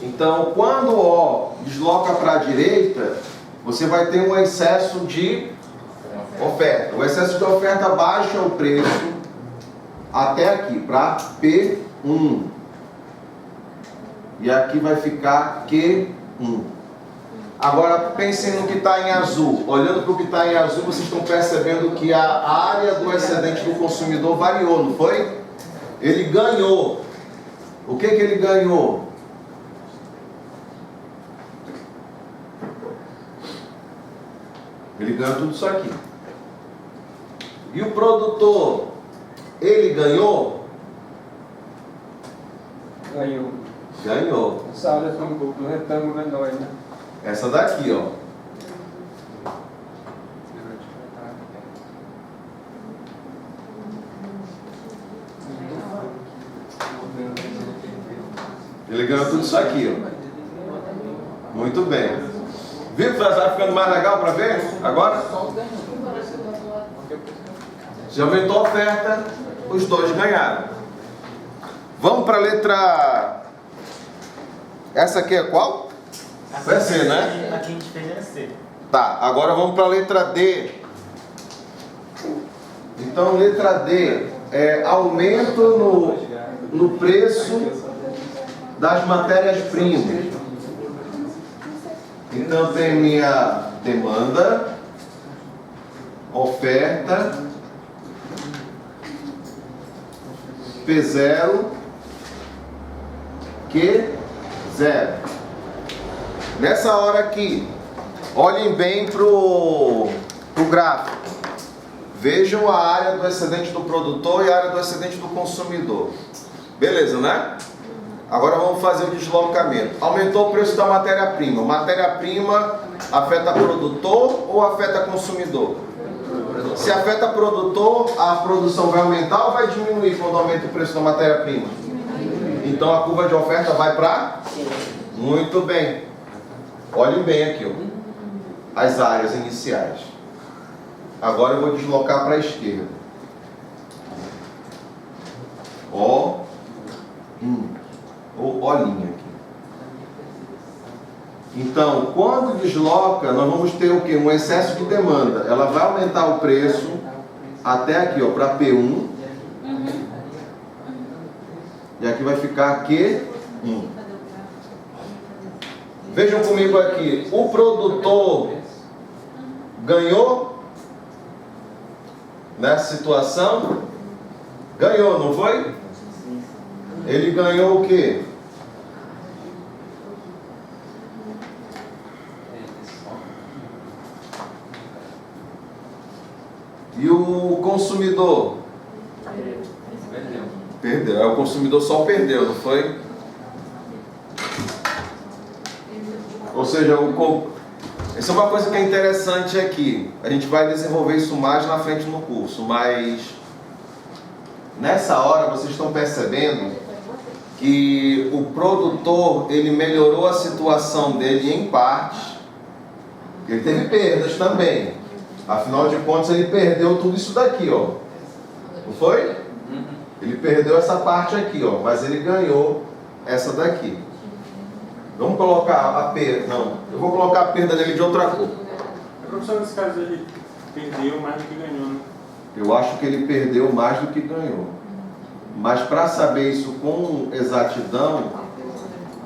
Então, quando o O desloca para a direita, você vai ter um excesso de oferta. O excesso de oferta baixa o preço até aqui, para P1. E aqui vai ficar Q1. Agora pensem no que está em azul. Olhando para o que está em azul, vocês estão percebendo que a área do excedente do consumidor variou, não foi? Ele ganhou. O que ele ganhou? Ele ganhou tudo isso aqui. E o produtor, ele ganhou? Ganhou. Ganhou. Essa área do retângulo menor, né? Essa daqui, ó. Ele ganhou tudo isso aqui, ó. Muito bem. Viu que está ficando mais legal para ver agora? Se aumentou a oferta, os dois ganharam. Vamos para a letra... Essa aqui é qual? Vai ser, né? Aqui a gente fez é C. Tá, agora vamos para a letra D. Então, letra D é aumento no preço das matérias-primas. Então, tem minha demanda oferta P0 Q0. Nessa hora aqui, olhem bem para o gráfico. Vejam a área do excedente do produtor e a área do excedente do consumidor. Beleza, né? Agora vamos fazer o deslocamento. Aumentou o preço da matéria-prima. Matéria-prima afeta produtor ou afeta consumidor? Se afeta produtor, a produção vai aumentar ou vai diminuir quando aumenta o preço da matéria-prima? Então a curva de oferta vai para? Muito bem. Olhem bem aqui, ó, as áreas iniciais. Agora eu vou deslocar para a esquerda. Ó, ou olhinha aqui. Então, quando desloca, nós vamos ter o quê? Um excesso de demanda. Ela vai aumentar o preço até aqui, ó, para P1. E aqui vai ficar Q1. Vejam comigo aqui. O produtor ganhou nessa situação? Ganhou, não foi? Ele ganhou o quê? E o consumidor? Perdeu. O consumidor só perdeu, não foi? Ou seja, essa é uma coisa que é interessante aqui. A gente vai desenvolver isso mais na frente no curso, mas nessa hora vocês estão percebendo que o produtor, ele melhorou a situação dele em parte. Ele teve perdas também. Afinal de contas, ele perdeu tudo isso daqui, ó. Não foi? Ele perdeu essa parte aqui, ó, mas ele ganhou essa daqui. Vamos colocar a perda. Não, eu vou colocar a perda dele de outra cor. Professor, nesse caso ele perdeu mais do que ganhou, né? Eu acho que ele perdeu mais do que ganhou. Mas para saber isso com exatidão,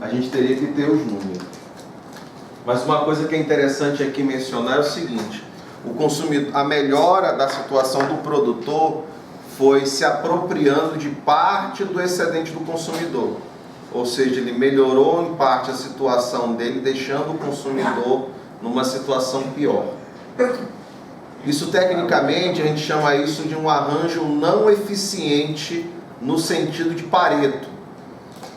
a gente teria que ter os números. Mas uma coisa que é interessante aqui mencionar é o seguinte: o consumidor, a melhora da situação do produtor foi se apropriando de parte do excedente do consumidor. Ou seja, ele melhorou em parte a situação dele, deixando o consumidor numa situação pior. Isso tecnicamente a gente chama isso de um arranjo não eficiente no sentido de Pareto,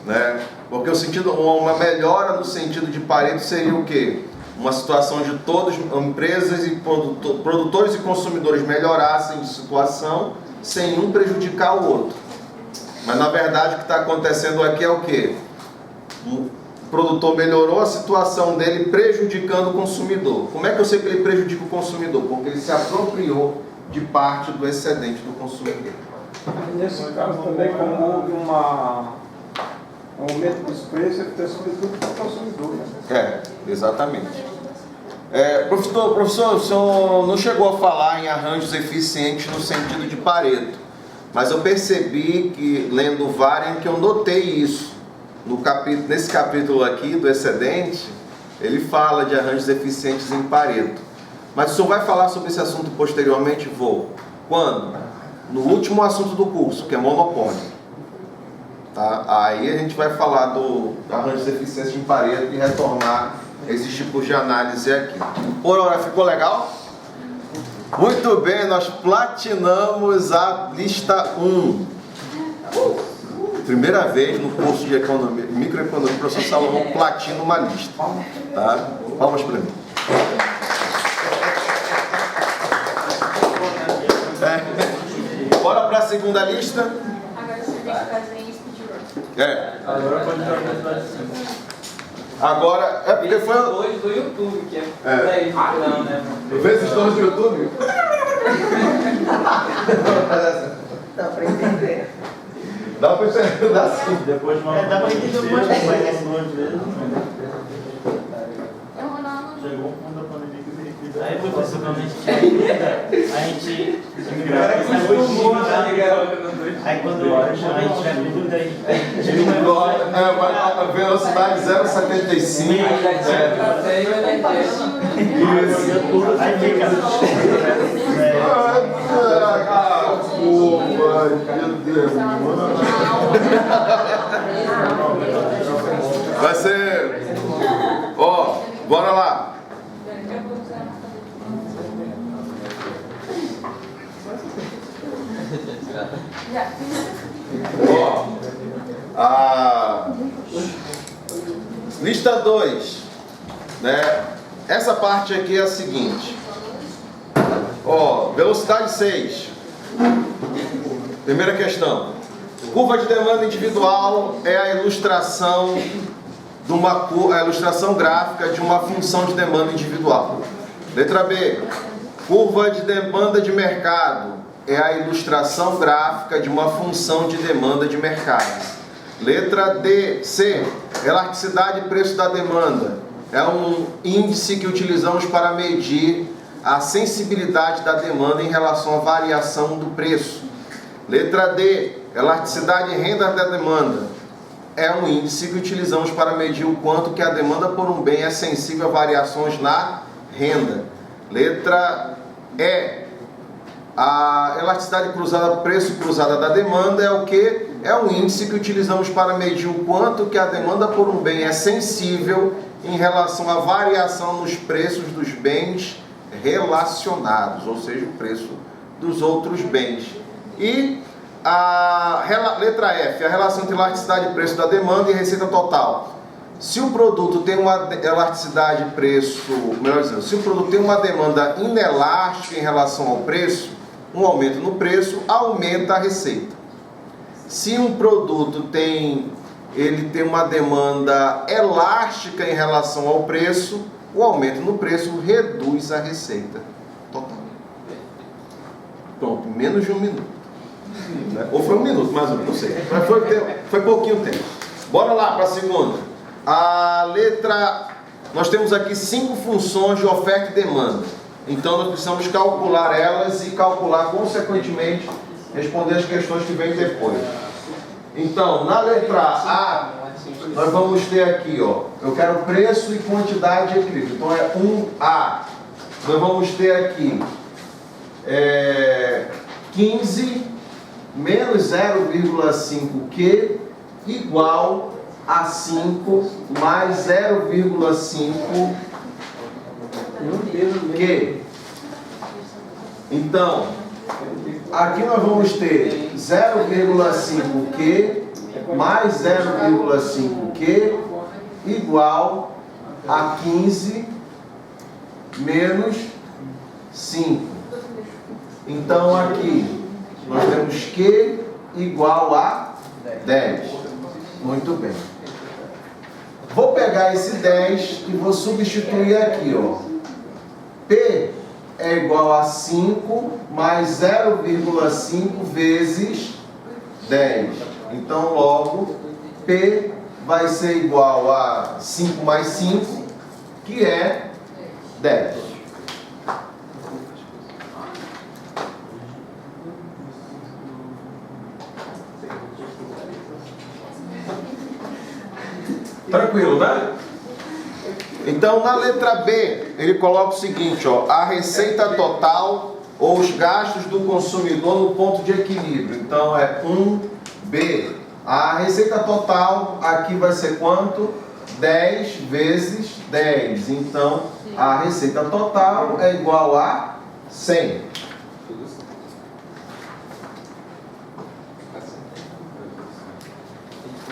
né? Porque o sentido, uma melhora no sentido de Pareto seria o quê? Uma situação de todas empresas e produtores e consumidores melhorassem de situação sem um prejudicar o outro. Mas na verdade o que está acontecendo aqui é o quê? O produtor melhorou a situação dele prejudicando o consumidor. Como é que eu sei que ele prejudica o consumidor? Porque ele se apropriou de parte do excedente do consumidor. Nesse caso também, como houve um aumento dos preços, ele tem sobretudo para o consumidor, né? É, exatamente. Professor, o senhor não chegou a falar em arranjos eficientes no sentido de Pareto, mas eu percebi que, lendo o Varian, que eu notei isso. Nesse capítulo aqui do excedente, ele fala de arranjos eficientes em Pareto. Mas o senhor vai falar sobre esse assunto posteriormente? Vou. Quando? No último assunto do curso, que é monopólio. Tá? Aí a gente vai falar do arranjos eficientes em Pareto e retornar esses tipos de análise aqui. Por hora, ficou legal? Muito bem, nós platinamos a lista 1. Primeira vez no curso de economia, microeconomia, o professor Salomão platina uma lista. Tá? Palmas para mim. Bora para a segunda lista. Agora você tem que fazer isso de É. Agora pode dar a de cima. Agora, é porque foi. Dois do YouTube, que é isso, não, né? Vezes dois do YouTube? Dá pra entender. Dá pra entender, dá sim. Depois de uma. Dá pra entender um monte de coisa. Duas vezes. Eu vou dar uma. Chegou um ponto da pandemia que verifica. Aí, professor, quando a gente tinha dúvida, a gente Cara, que muito bom, tá ligado? Aí quando a gente tiver dúvida, a velocidade 0,75. aí fica. Vai ser. Ó, bora lá. Ó, a lista 2, né? Essa parte aqui é a seguinte. Ó, velocidade 6. Primeira questão. Curva de demanda individual é a ilustração de a ilustração gráfica de uma função de demanda individual. Letra B. Curva de demanda de mercado é a ilustração gráfica de uma função de demanda de mercado. Letra C. Elasticidade e preço da demanda é um índice que utilizamos para medir a sensibilidade da demanda em relação à variação do preço. Letra D. Elasticidade e renda da demanda é um índice que utilizamos para medir o quanto que a demanda por um bem é sensível a variações na renda. Letra E. A elasticidade cruzada, preço cruzada da demanda é o que? É um índice que utilizamos para medir o quanto que a demanda por um bem é sensível em relação à variação nos preços dos bens relacionados, ou seja, o preço dos outros bens. E a letra F, a relação entre elasticidade e preço da demanda e receita total. Se o produto tem uma elasticidade e preço, melhor dizendo, se o produto tem uma demanda inelástica em relação ao preço, um aumento no preço aumenta a receita. Se um produto tem uma demanda elástica em relação ao preço, o aumento no preço reduz a receita total. Pronto, menos de 1 minuto. Ou foi 1 minuto, mais ou menos, não sei. Mas foi pouquinho tempo. Bora lá para a segunda. A letra... Nós temos aqui 5 funções de oferta e demanda. Então nós precisamos calcular elas e calcular, consequentemente, responder as questões que vêm depois. Então, na letra A, nós vamos ter aqui, ó, eu quero preço e quantidade de equilíbrio. Então é 1A. Nós vamos ter aqui 15 menos 0,5Q igual a 5 mais 0,5Q. Então, aqui nós vamos ter 0,5Q mais 0,5Q igual a 15 menos 5. Então aqui nós temos Q igual a 10. Muito bem. Vou pegar esse 10 e vou substituir aqui, ó. P é igual a 5 mais 0,5 vezes 10. Então, logo, P vai ser igual a 5 mais 5, que é 10. Tranquilo, né? Então, na letra B, ele coloca o seguinte, ó, a receita total ou os gastos do consumidor no ponto de equilíbrio. Então, é 1B. A receita total aqui vai ser quanto? 10 vezes 10. Então, a receita total é igual a 100.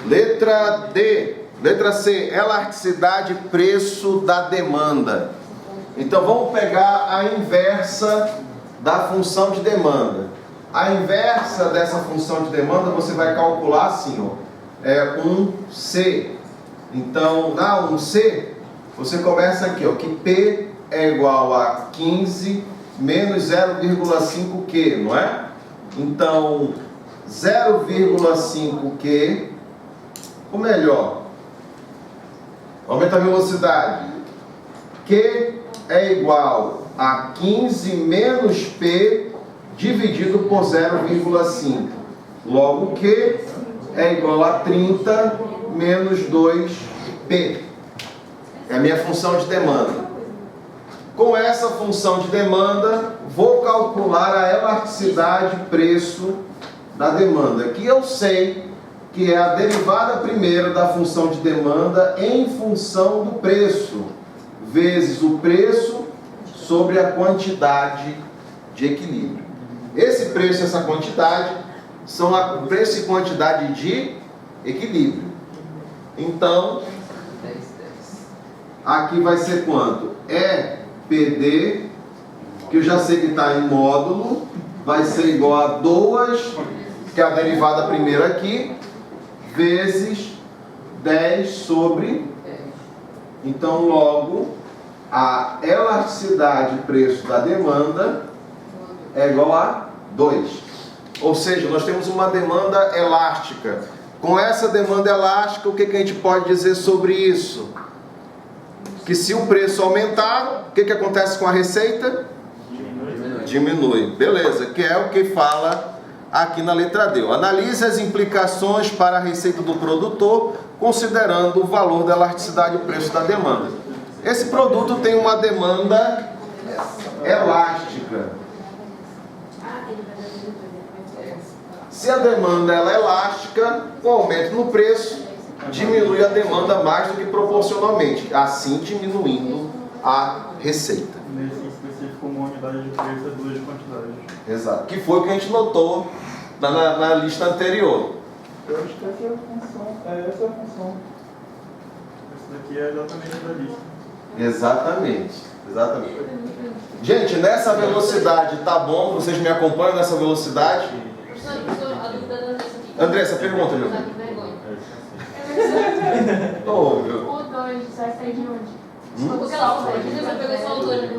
Letra D. Letra C, elasticidade e preço da demanda. Então vamos pegar a inversa da função de demanda. A inversa dessa função de demanda você vai calcular assim, ó, é 1C. Então na 1C você começa aqui, ó, que P é igual a 15 menos 0,5Q, não é? Então 0,5Q, ou melhor, aumenta a velocidade. Q é igual a 15 menos P dividido por 0,5. Logo Q é igual a 30 menos 2P. É a minha função de demanda. Com essa função de demanda, vou calcular a elasticidade preço da demanda, que eu sei que é a derivada primeira da função de demanda em função do preço, vezes o preço sobre a quantidade de equilíbrio. Esse preço e essa quantidade são a preço e quantidade de equilíbrio. Então, aqui vai ser quanto? PD, que eu já sei que está em módulo, vai ser igual a 2, que é a derivada primeira aqui, vezes 10 sobre. Então, logo, a elasticidade preço da demanda é igual a 2. Ou seja, nós temos uma demanda elástica. Com essa demanda elástica, o que a gente pode dizer sobre isso? Que se o preço aumentar, o que acontece com a receita? Diminui. Beleza, que é o que fala aqui na letra D. Analise as implicações para a receita do produtor, considerando o valor da elasticidade e o preço da demanda. Esse produto tem uma demanda elástica. Se a demanda ela é elástica, com aumento no preço, diminui a demanda mais do que proporcionalmente, assim diminuindo a receita. Nesse específico, uma unidade de preço é 2 quantidades. Exato. Que foi o que a gente notou na lista anterior. Eu acho que essa é a função. Essa é a função. Essa daqui é exatamente da lista. Exatamente. Exatamente. Gente, nessa velocidade tá bom? Vocês me acompanham nessa velocidade? A dúvida da Andressa aqui. Andressa, pergunta, meu. Oh, meu. O 2 vai sair de onde? Porque lá, o 2, você pegou essa altura.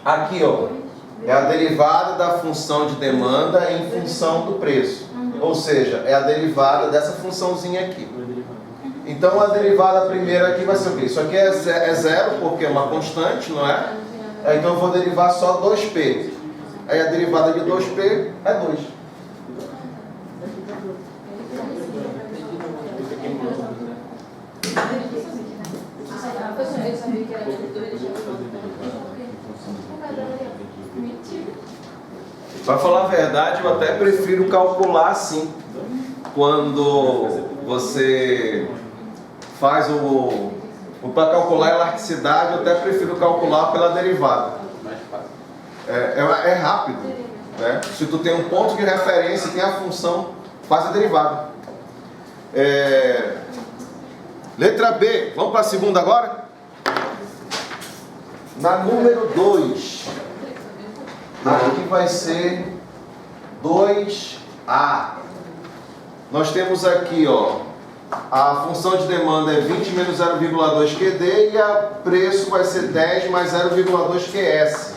Aqui, ó. É a derivada da função de demanda em função do preço. Ou seja, é a derivada dessa funçãozinha aqui. Então, a derivada primeira aqui vai ser o quê? Isso aqui é zero, porque é uma constante, não é? Então, eu vou derivar só 2P. Aí, a derivada de 2P é 2. Para falar a verdade, eu até prefiro calcular assim. Quando você faz para calcular a elasticidade, eu até prefiro calcular pela derivada. É rápido, né? Se tu tem um ponto de referência e tem a função, faz a derivada. Letra B, vamos para a segunda agora? Na número 2, aqui vai ser 2A. Nós temos aqui, ó, a função de demanda é 20 menos 0,2 QD e o preço vai ser 10 mais 0,2 QS.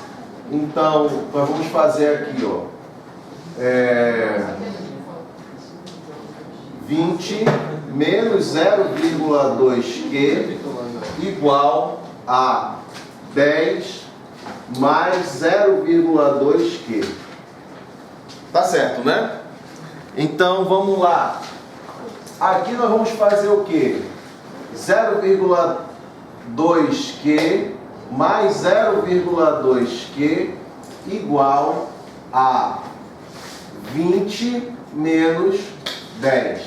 Então, nós vamos fazer aqui, ó, 20 menos 0,2 Q igual a 10 mais 0,2 Q. Tá certo, né? Então, vamos lá. Aqui nós vamos fazer o quê? 0,2 Q mais 0,2 Q igual a 20 menos 10.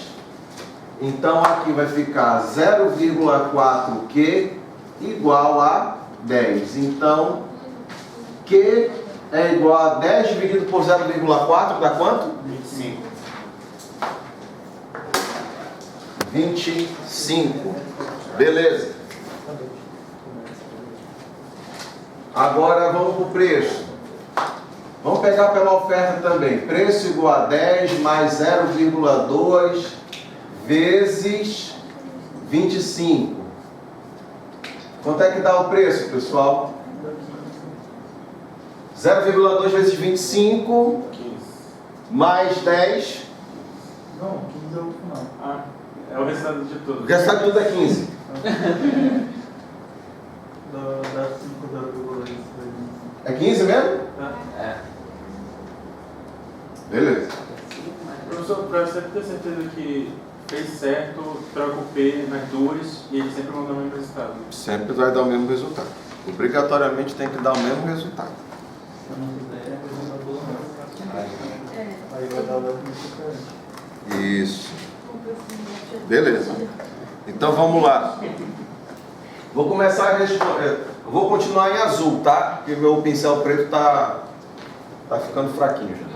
Então, aqui vai ficar 0,4 Q igual a 10. Então, Q é igual a 10 dividido por 0,4 dá quanto? 25. 25. Beleza. Agora vamos para o preço. Vamos pegar pela oferta também. Preço igual a 10 mais 0,2 vezes 25. Quanto é que dá o preço, pessoal? 0,2 vezes 25 mais 10. Não, 15 é o final. É o restante de tudo. O restante de tudo é 15. Dá 5,2. É 15 mesmo? É. Beleza. Professor, para você ter certeza que fez certo, troca o P nas duas e ele sempre manda o mesmo resultado. Sempre vai dar o mesmo resultado. Obrigatoriamente tem que dar o mesmo resultado. Se eu não fizer, a pergunta toda não. Aí vai dar o mesmo diferente. Isso. Beleza. Então vamos lá. Vou começar a responder. Eu vou continuar em azul, tá? Porque meu pincel preto tá ficando fraquinho já.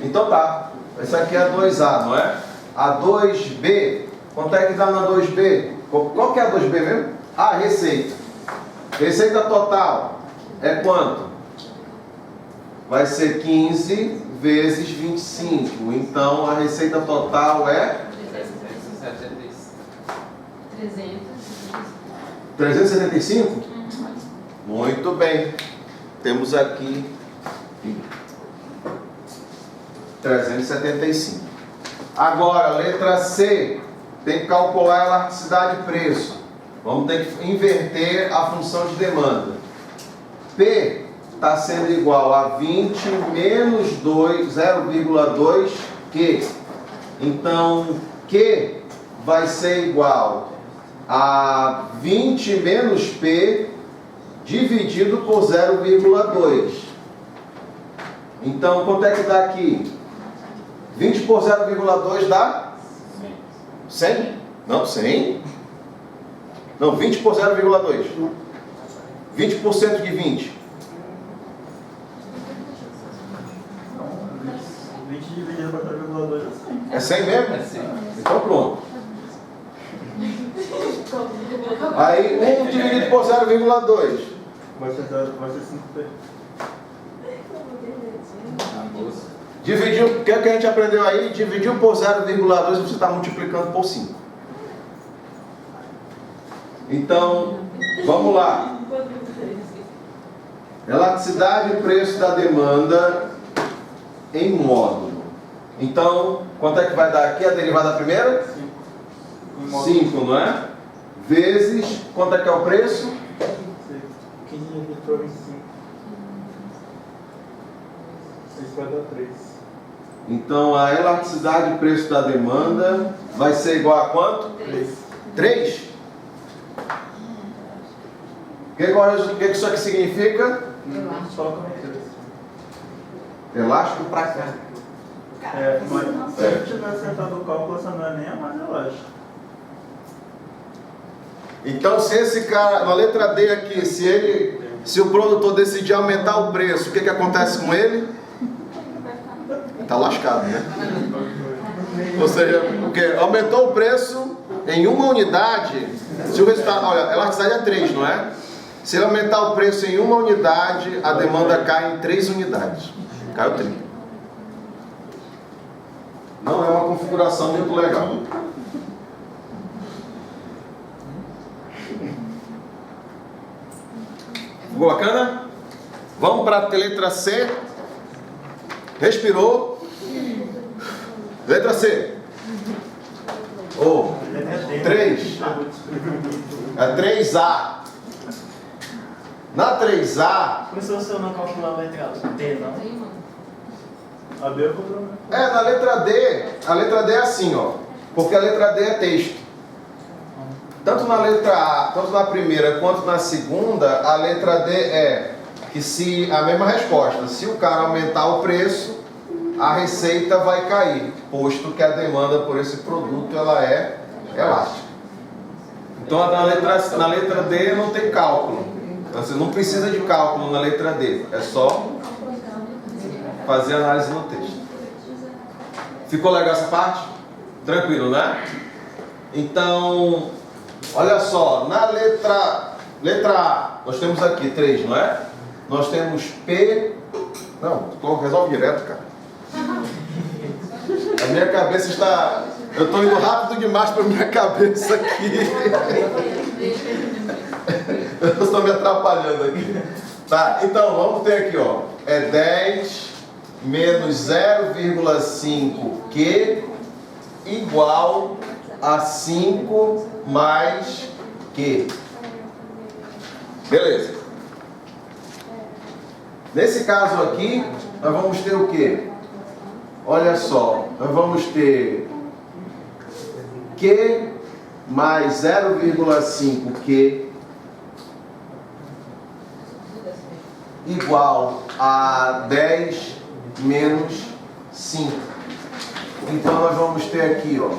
Então tá. Essa aqui é a 2A, não é? A 2B. Quanto é que dá na 2B? Qual que é a 2B mesmo? Ah, receita. Receita total é quanto? Vai ser 15 vezes 25. Então a receita total é 375? Muito bem. Temos aqui 375. Agora, letra C. Tem que calcular a elasticidade de preço. Vamos ter que inverter a função de demanda. P está sendo igual a 20 menos 0,2 Q. Então, Q vai ser igual a 20 menos P dividido por 0,2. Então, quanto é que dá aqui? 20 por 0,2 dá? 100? Não, 100. Não, 20 por 0,2. 20% de 20. 20 dividido por 0,2 é 100. É 100 mesmo? É 100. Então pronto. Aí 1 dividido por 0,2. Vai ser 5P. Dividiu, o que é que a gente aprendeu aí? Dividiu por 0,2, você está multiplicando por 5. Então, vamos lá. Elasticidade e preço da demanda em módulo. Então, quanto é que vai dar aqui a derivada primeira? 5, não é? Vezes, quanto é que é o preço? 15 dividido por 25. Isso vai dar 3. Então, a elasticidade e preço da demanda vai ser igual a quanto? 3. O que isso aqui significa? Só com 3. Elástico para cá. Mas se eu tiver acertado o cálculo, essa não é nem a mais elástica. Então, se esse cara, na letra D aqui, se o produtor decidir aumentar o preço, o que acontece com ele? Está lascado, né? Ou seja, porque aumentou o preço em uma unidade, se o resultado, olha, a elasticidade é 3, não é? Se ele aumentar o preço em uma unidade, a demanda cai em 3 unidades. Caiu 30. Não é uma configuração muito legal. Ficou bacana? Vamos para a letra C. Respirou. Letra C. 3. É 3A. Na 3A. Professor, se eu não calcular a letra D, não? A B é contra. Na letra D. A letra D é assim, ó. Porque a letra D é texto. Tanto na letra A, tanto na primeira quanto na segunda, a letra D é que se a mesma resposta, se o cara aumentar o preço, a receita vai cair, posto que a demanda por esse produto ela é elástica. Então na letra D não tem cálculo. Você não precisa de cálculo na letra D, é só fazer análise no texto. Ficou legal essa parte? Tranquilo, né? Então, olha só, na letra A, nós temos aqui 3, não é? Nós temos P. Não, resolve direto, cara. A minha cabeça está. Eu estou indo rápido demais para a minha cabeça aqui. Eu estou me atrapalhando aqui. Tá, então vamos ter aqui, ó. É 10 menos 0,5 Q igual a 5 mais Q. Beleza. Nesse caso aqui, nós vamos ter o quê? olha só, nós vamos ter Q mais 0,5Q igual a 10 menos 5. Então nós vamos ter aqui, ó,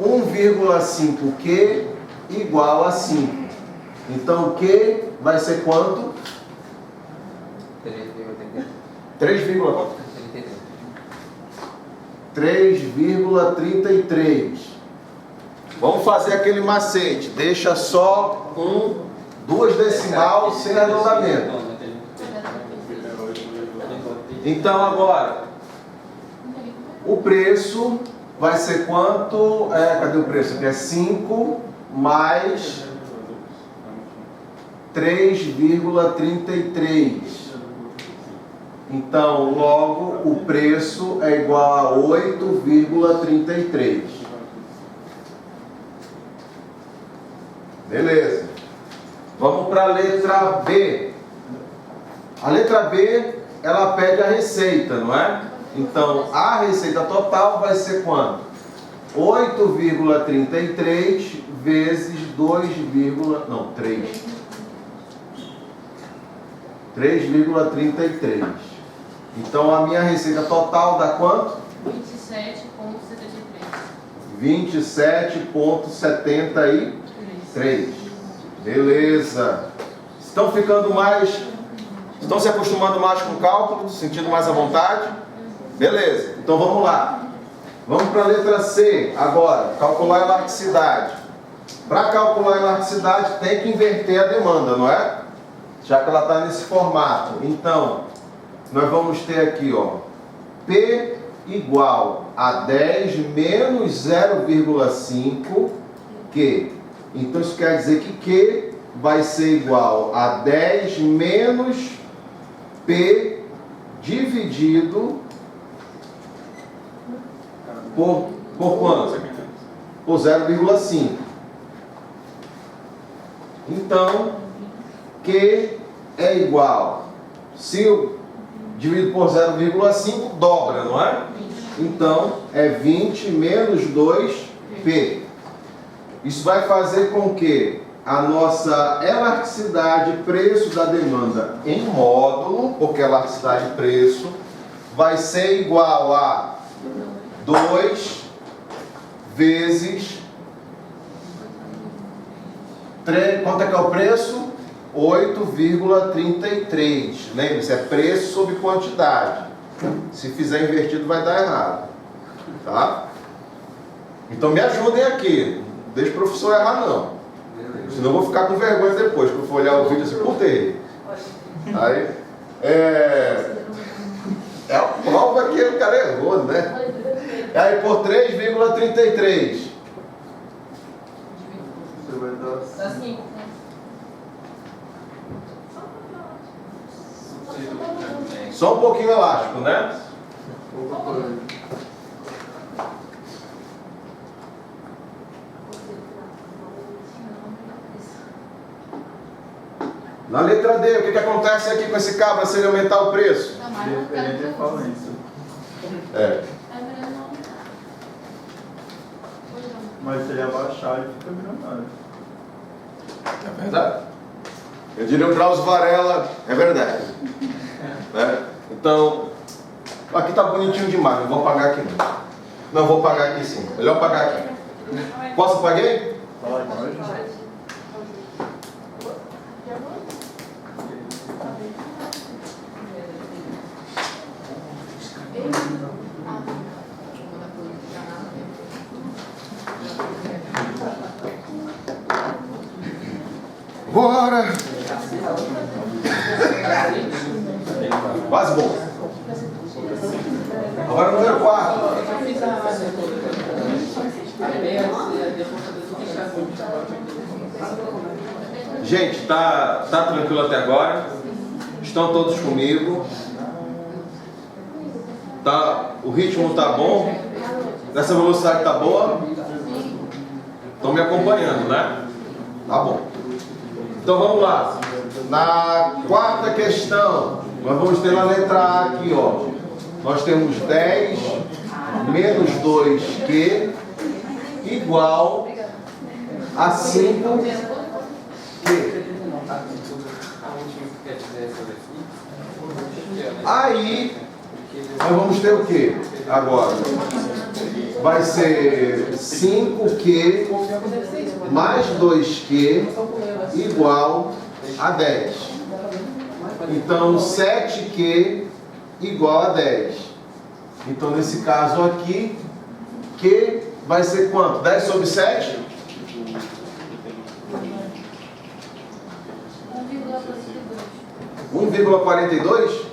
1,5Q igual a 5. Então o Q vai ser quanto? 3,33. Vamos fazer aquele macete. Deixa só duas decimal sem arredondamento. Então agora, o preço vai ser quanto? Cadê o preço? Aqui é 5 mais 3,33. Então, logo, o preço é igual a 8,33. Beleza. Vamos para a letra B. A letra B, ela pede a receita, não é? Então, a receita total vai ser quanto? 8,33 vezes 3,33. Então, a minha receita total dá quanto? 27,73. Beleza. Estão se acostumando mais com o cálculo? Sentindo mais à vontade? Beleza. Então, vamos lá. Vamos para a letra C agora. Calcular a elasticidade. Para calcular a elasticidade, tem que inverter a demanda, não é? Já que ela está nesse formato. Então, nós vamos ter aqui, ó, P igual a 10 menos 0,5 Q. Então, isso quer dizer que Q vai ser igual a 10 menos P dividido por quanto? Por 0,5. Então, Q é igual, se eu divido por 0,5, dobra, não é? Então, é 20 menos 2P. Isso vai fazer com que a nossa elasticidade, preço da demanda em módulo, porque elasticidade e preço, vai ser igual a 2 vezes 3, quanto é que é o preço? 8,33. Lembre-se, é preço sobre quantidade. Se fizer invertido vai dar errado. Tá? Então me ajudem aqui. Não deixe o professor errar não. Senão eu vou ficar com vergonha depois, quando eu for olhar o vídeo assim, putei. Aí, é a prova que o cara errou, né? Aí por 3,33. Você vai dar... Dá 5. Só um pouquinho elástico, né? Na letra D, o que acontece aqui com esse cabra se ele aumentar o preço? Ele entra em falência. Mas se ele abaixar, ele fica milionário. É verdade. Eu diria o Drauzio Varela, é verdade. Né? Então, aqui tá bonitinho demais, não vou pagar aqui não. Não, vou pagar aqui sim. Melhor pagar aqui. Posso paguei? Pode. Bora! Quase bom. Agora o número 4. Gente, tá tranquilo até agora? Estão todos comigo? O ritmo tá bom? Essa velocidade tá boa? Estão me acompanhando, né? Tá bom. Então vamos lá. Na quarta questão, nós vamos ter na letra A aqui, ó. nós temos 10 menos 2Q igual a 5Q. Aí, nós vamos ter o que agora? Vai ser 5Q mais 2Q igual a 10. Então, 7Q igual a 10. Então, nesse caso aqui, Q vai ser quanto? 10 sobre 7? 1,42?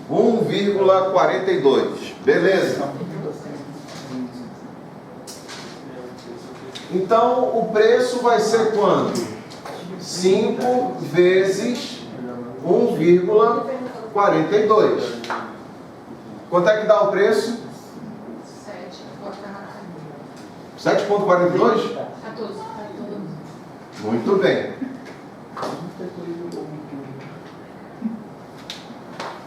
1,42. Beleza. Então, o preço vai ser quanto? 5 vezes 1,42. Quanto é que dá o preço? 7,42? 14. Muito bem.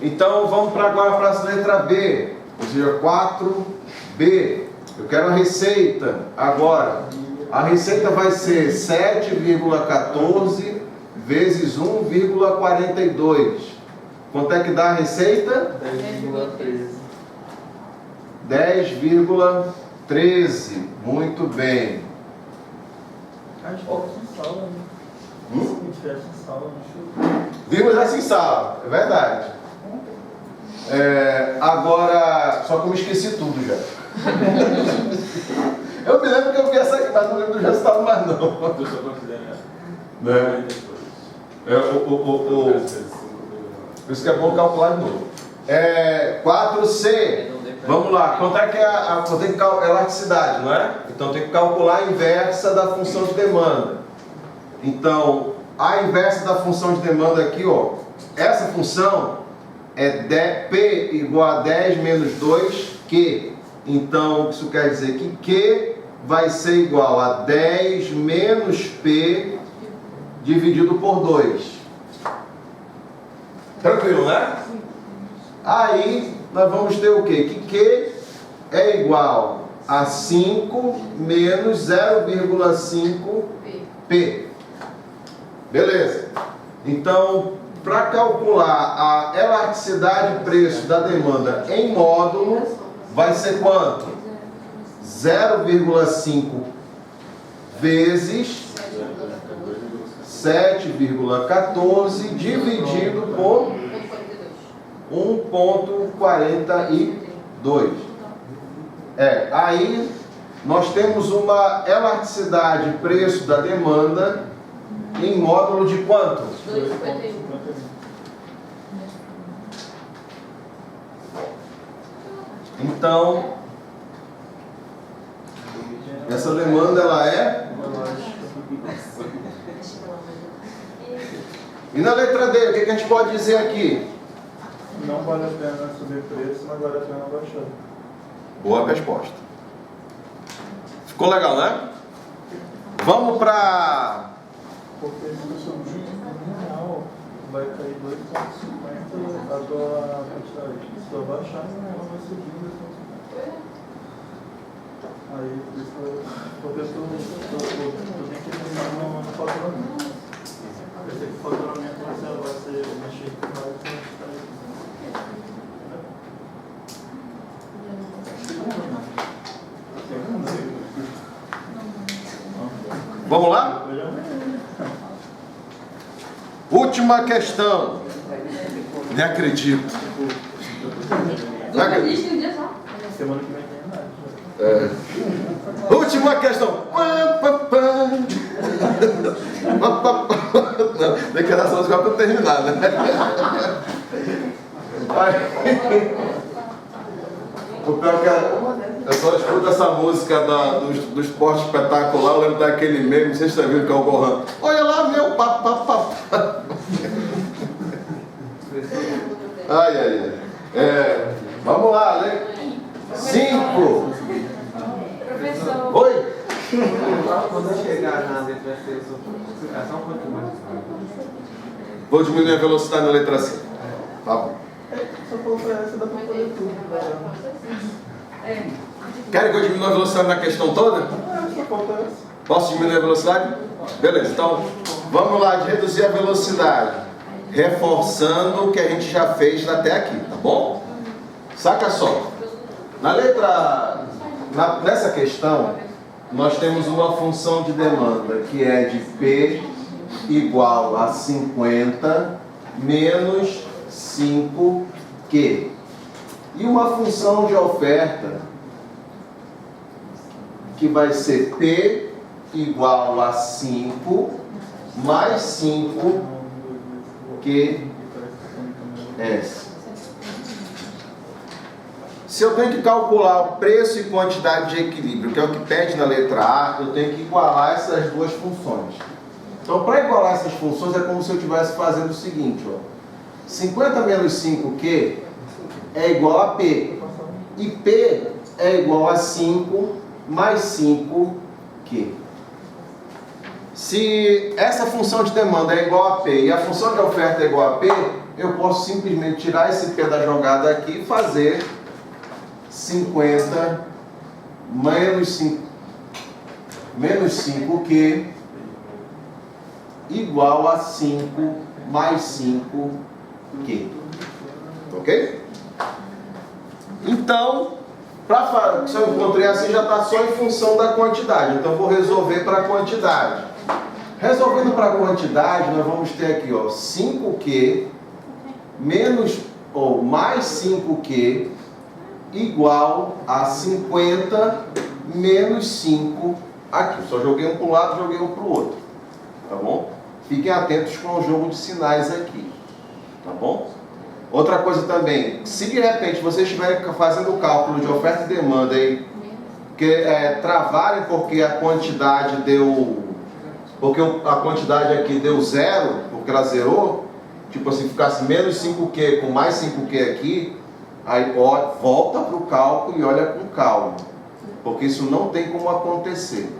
Então vamos agora para a letra B, ou seja, 4B. Eu quero a receita agora. A receita vai ser 7,14 vezes 1,42. Quanto é que dá a receita? 10,13. Muito bem. A gente fez em sala, né? A gente fez em sala, no show. Vimos essa em sala, é verdade. Agora, só que eu me esqueci tudo já. Eu me lembro que eu vi essa aqui, mas não lembro do resultado mais não. Eu só considero. Né? Por isso que é bom calcular de novo. 4C. Vamos lá. Quanto é que é a elasticidade, não é? Então tem que calcular a inversa da função de demanda. Então, a inversa da função de demanda aqui, ó. Essa função é P igual a 10 menos 2Q. Então, isso quer dizer que Q vai ser igual a 10 menos P dividido por 2. Tranquilo, né? Aí, nós vamos ter o quê? Que Q é igual a 5 menos 0,5P. Beleza. Então, para calcular a elasticidade de preço da demanda em módulo, vai ser quanto? 0,5 vezes 7,14 dividido por 1,42. Aí nós temos uma elasticidade de preço da demanda em módulo de quanto? 2,51. Então, essa demanda ela é... E na letra D, o que a gente pode dizer aqui? Não vale a pena subir preço, mas vale a pena baixar. Boa resposta. Ficou legal, né? Vamos para... Porque se eu subir no real, vai cair 2,50 a tua quantidade. Se eu baixar no real, vai subir 2,50. Aí, por isso, porque tu tem que pensar no faturamento. Eu sei que o faturamento vai ser mexido com mais quantidade. Vamos lá? Última questão. Nem acredito. Não acredito. Semana que vem tem nada. Última questão. Não, tem que dar só para eu terminar, né? O pior que eu só escuto essa música do esporte espetacular. Eu lembro daquele meme, vocês estão vendo que é o Gohan. Olha lá, meu papapá. Ai. Vamos lá, né? 5. Professor. Oi? Quando chegar na letra C, explicação, quanto mais? Vou diminuir a velocidade na letra C. Tá bom. Só falta essa, dá pra fazer tudo. Querem que eu diminua a velocidade na questão toda? Só falta essa. Posso diminuir a velocidade? Beleza, então vamos lá de reduzir a velocidade, reforçando o que a gente já fez até aqui, tá bom? Saca só. Nessa questão, nós temos uma função de demanda que é de P igual a 50 menos 5Q. E uma função de oferta que vai ser P igual a 5 mais 5QS. Se eu tenho que calcular o preço e quantidade de equilíbrio, que é o que pede na letra A, eu tenho que igualar essas duas funções. Então, para igualar essas funções, é como se eu estivesse fazendo o seguinte, ó. 50 menos 5Q é igual a P. E P é igual a 5 mais 5Q. Se essa função de demanda é igual a P e a função de oferta é igual a P, eu posso simplesmente tirar esse P da jogada aqui e fazer 50 menos 5Q igual a 5 mais 5Q. Ok? Então, se eu encontrei assim, já está só em função da quantidade. Então, eu vou resolver para a quantidade. Resolvendo para a quantidade, nós vamos ter aqui, ó, 5Q menos ou mais 5Q igual a 50 menos 5 aqui. Só joguei um para um lado, joguei um para o outro. Tá bom? Fiquem atentos com o jogo de sinais aqui. Tá bom? Outra coisa também, se de repente vocês estiverem fazendo o cálculo de oferta e demanda e travarem porque a quantidade a quantidade aqui deu zero, porque ela zerou, tipo assim, ficasse menos 5Q com mais 5Q aqui, aí volta para o cálculo e olha com calma, porque isso não tem como acontecer.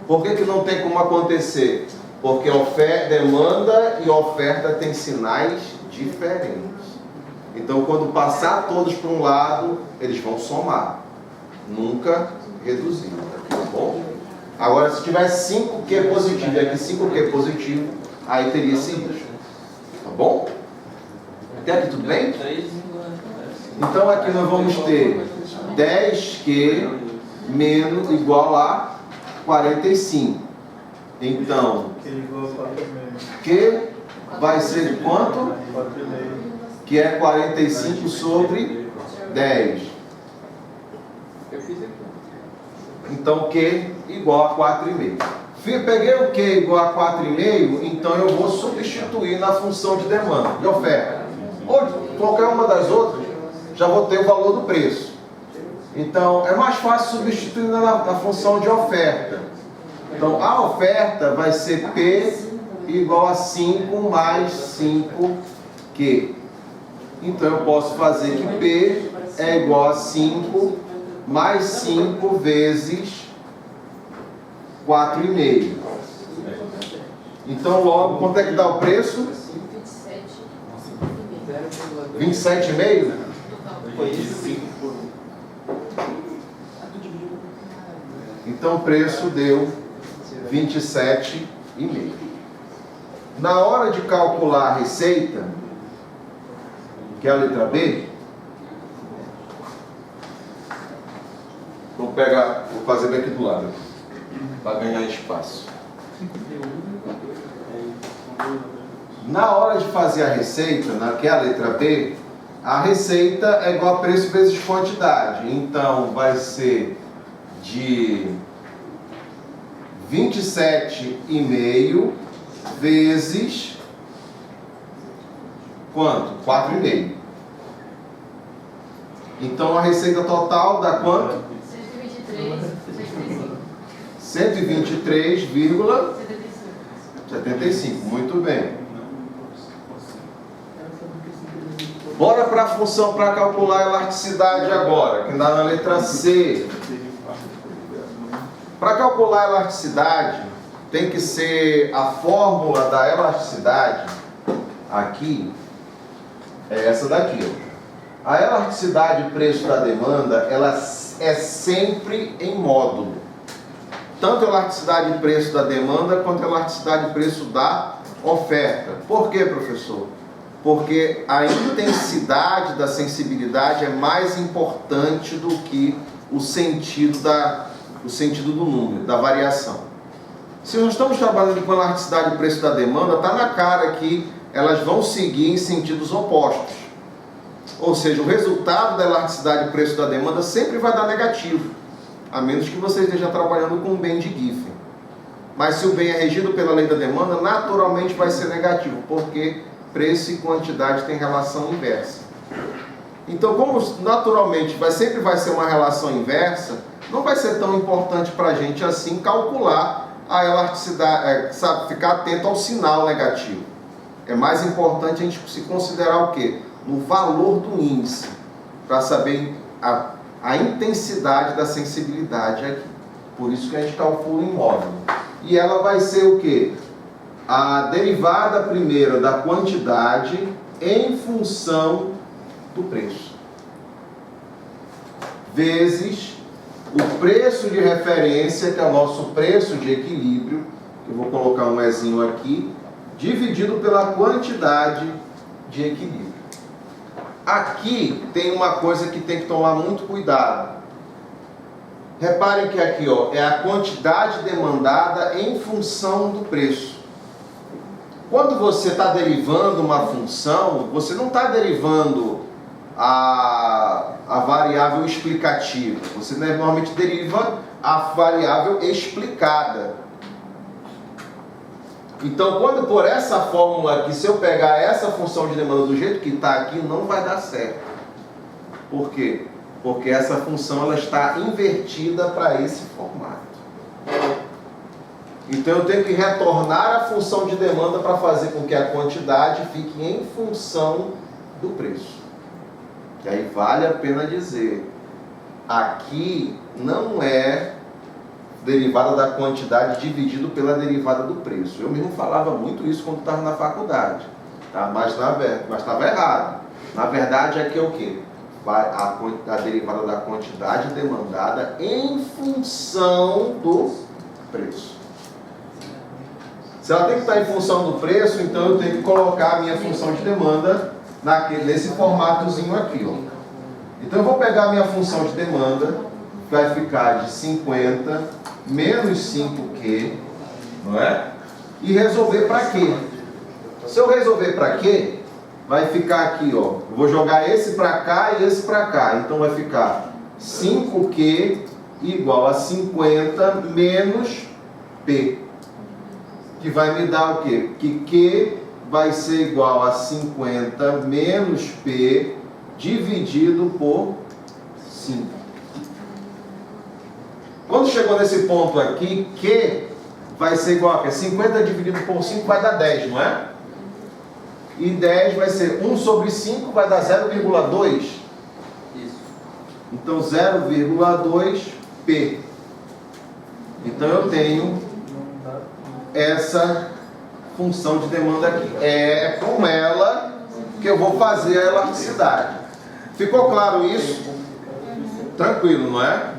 Por que não tem como acontecer? Porque demanda e oferta têm sinais diferentes. Então, quando passar todos para um lado, eles vão somar, nunca reduzir, tá bom? Agora, se tiver 5Q positivo e aqui 5Q positivo, aí teria esse risco, tá bom? Até aqui tudo bem? Então, aqui nós vamos ter 10Q menos igual a 45. Então, Q vai ser de quanto? 4,5. Que é 45 sobre 10. Então, Q igual a 4,5. Peguei o Q igual a 4,5, então eu vou substituir na função de demanda, de oferta. Ou de qualquer uma das outras, já vou ter o valor do preço. Então, é mais fácil substituir na função de oferta. Então, a oferta vai ser P igual a 5 mais 5Q. Então, eu posso fazer que P é igual a 5 mais 5 vezes 4,5. Então, logo, quanto é que dá o preço? 27,5? Foi isso? Então, o preço deu 27,5. Na hora de calcular a receita, que é a letra B, vou fazer daqui do lado, para ganhar espaço. Na hora de fazer a receita, que é a letra B, a receita é igual a preço vezes quantidade. Então, vai ser de 27,5 vezes quanto? 4,5. Então, a receita total dá quanto? 123,75. Muito bem. Bora para a função para calcular a elasticidade agora, que dá na letra C. Para calcular a elasticidade, tem que ser a fórmula da elasticidade aqui é essa daqui, ó. A elasticidade preço da demanda, ela é sempre em módulo. Tanto a elasticidade de preço da demanda quanto a elasticidade de preço da oferta. Por quê, professor? Porque a intensidade da sensibilidade é mais importante do que o sentido do número, da variação. Se nós estamos trabalhando com a elasticidade de preço da demanda, está na cara que elas vão seguir em sentidos opostos. Ou seja, o resultado da elasticidade de preço da demanda sempre vai dar negativo, a menos que você esteja trabalhando com um bem de Giffen. Mas se o bem é regido pela lei da demanda, naturalmente vai ser negativo, porque preço e quantidade têm relação inversa. Então, como naturalmente sempre vai ser uma relação inversa, não vai ser tão importante para a gente assim calcular a elasticidade, ficar atento ao sinal negativo. É mais importante a gente se considerar o quê? No valor do índice, para saber a intensidade da sensibilidade aqui. Por isso que a gente calcula em módulo. E ela vai ser o quê? A derivada primeira da quantidade em função do preço, vezes o preço de referência, que é o nosso preço de equilíbrio, que eu vou colocar um ezinho aqui, dividido pela quantidade de equilíbrio. Aqui tem uma coisa que tem que tomar muito cuidado. Reparem que aqui, ó, é a quantidade demandada em função do preço. Quando você está derivando uma função, você não está derivando a variável explicativa. Você normalmente deriva a variável explicada. Então, quando por essa fórmula aqui, se eu pegar essa função de demanda do jeito que está aqui, não vai dar certo. Por quê? Porque essa função ela está invertida para esse formato. Então eu tenho que retornar a função de demanda para fazer com que a quantidade fique em função do preço. E aí vale a pena dizer, aqui não é derivada da quantidade dividido pela derivada do preço. Eu mesmo falava muito isso quando estava na faculdade, tá? Mas estava errado. Na verdade aqui é o quê? A derivada da quantidade demandada em função do preço. Se ela tem que estar em função do preço, então eu tenho que colocar a minha função de demanda nesse formatozinho aqui, ó. Então eu vou pegar a minha função de demanda, que vai ficar de 50 menos 5Q, não é? E resolver para quê? Se eu resolver para quê, vai ficar aqui, ó. Eu vou jogar esse para cá e esse para cá. Então vai ficar 5Q igual a 50 menos P. Que vai me dar o quê? Que Q vai ser igual a 50 menos P dividido por 5. Quando chegou nesse ponto aqui, Q vai ser igual a 50 dividido por 5 vai dar 10, não é? E 10 vai ser 1 sobre 5, vai dar 0,2. Isso. Então 0,2P. Então eu tenho essa função de demanda aqui. É com ela que eu vou fazer a elasticidade. Ficou claro isso? Tranquilo, não é?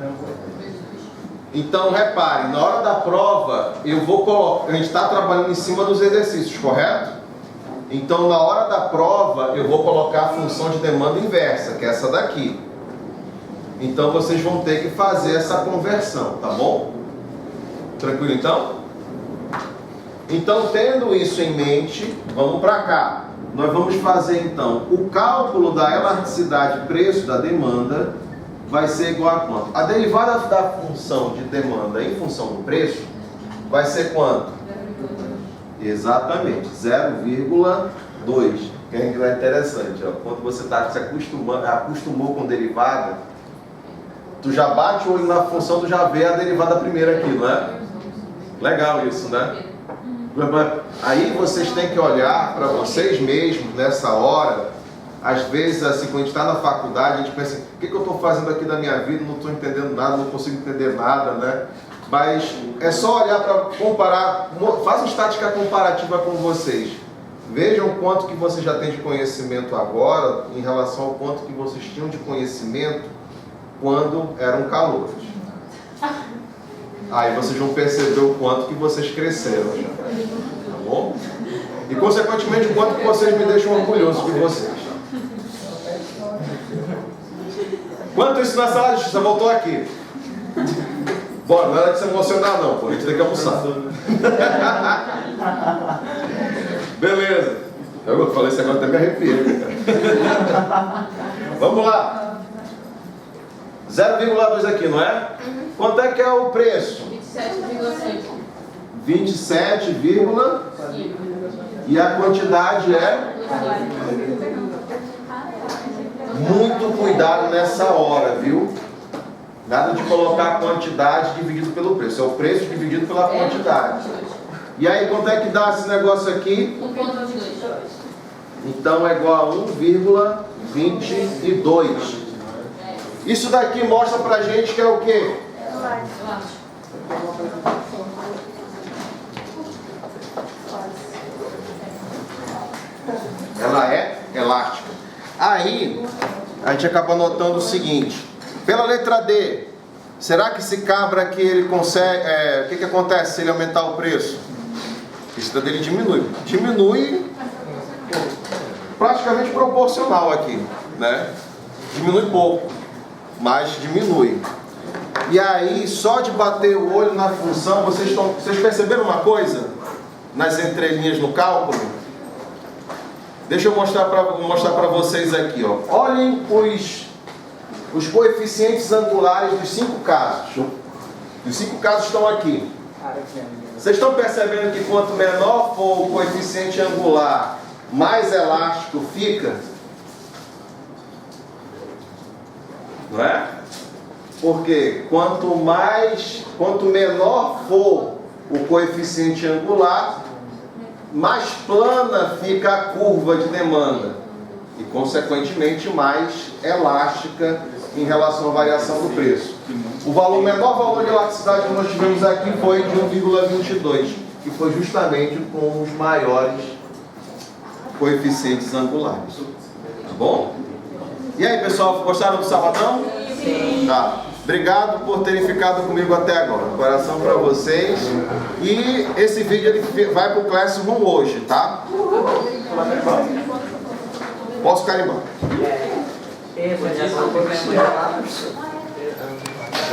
Então repare, na hora da prova eu vou colocar, a gente está trabalhando em cima dos exercícios, correto? Então na hora da prova eu vou colocar a função de demanda inversa, que é essa daqui. Então vocês vão ter que fazer essa conversão, tá bom? Tranquilo então? Então, tendo isso em mente, vamos para cá. Nós vamos fazer então o cálculo da elasticidade preço da demanda vai ser igual a quanto? A derivada da função de demanda em função do preço vai ser quanto? Exatamente, 0,2. Que é interessante, ó. Quando você está se acostumou com derivada, tu já bate o olho na função, tu já vê a derivada primeira aqui, não é? Legal isso, né? Aí vocês têm que olhar para vocês mesmos nessa hora. Às vezes, assim, quando a gente está na faculdade, a gente pensa, o que eu estou fazendo aqui da minha vida? Não estou entendendo nada, não consigo entender nada, né? Mas é só olhar para comparar, faz uma estática comparativa com vocês. Vejam o quanto que vocês já têm de conhecimento agora em relação ao quanto que vocês tinham de conhecimento quando eram calouros. Aí vocês vão perceber o quanto que vocês cresceram já. Tá bom? E consequentemente o quanto que vocês me deixam orgulhoso de vocês. Quanto isso na sala de justiça voltou aqui? Bora, não era de se emocionar não, pô. A gente tem que almoçar. Beleza. Eu falei isso agora, até me arrepiei. Vamos lá. 0,2 aqui, não é? Quanto é que é o preço? 27,5. 27, e a quantidade é? Muito cuidado nessa hora, viu? Nada de colocar a quantidade dividido pelo preço. É o preço dividido pela quantidade. E aí, quanto é que dá esse negócio aqui? 1,22. Então é igual a 1,22. Isso daqui mostra pra gente que é o quê? Ela é elástica. Aí, a gente acaba notando o seguinte. Pela letra D, será que esse cabra aqui, ele consegue... o que acontece se ele aumentar o preço? O preço dele diminui. Diminui praticamente proporcional aqui, né? Diminui pouco, mas diminui. E aí, só de bater o olho na função, vocês perceberam uma coisa? Nas entrelinhas no cálculo? Deixa eu mostrar para vocês aqui, ó. Olhem os coeficientes angulares dos 5 casos. Os 5 casos estão aqui. Vocês estão percebendo que quanto menor for o coeficiente angular, mais elástico fica? Não é? Porque quanto menor for o coeficiente angular, mais plana fica a curva de demanda e, consequentemente, mais elástica em relação à variação do preço. O menor valor de elasticidade que nós tivemos aqui foi de 1,22, que foi justamente com os maiores coeficientes angulares. Tá bom? E aí, pessoal, gostaram do sabadão? Sim. Tá. Obrigado por terem ficado comigo até agora. Um coração para vocês. E esse vídeo ele vai para o Classroom hoje, tá? Posso carimbar?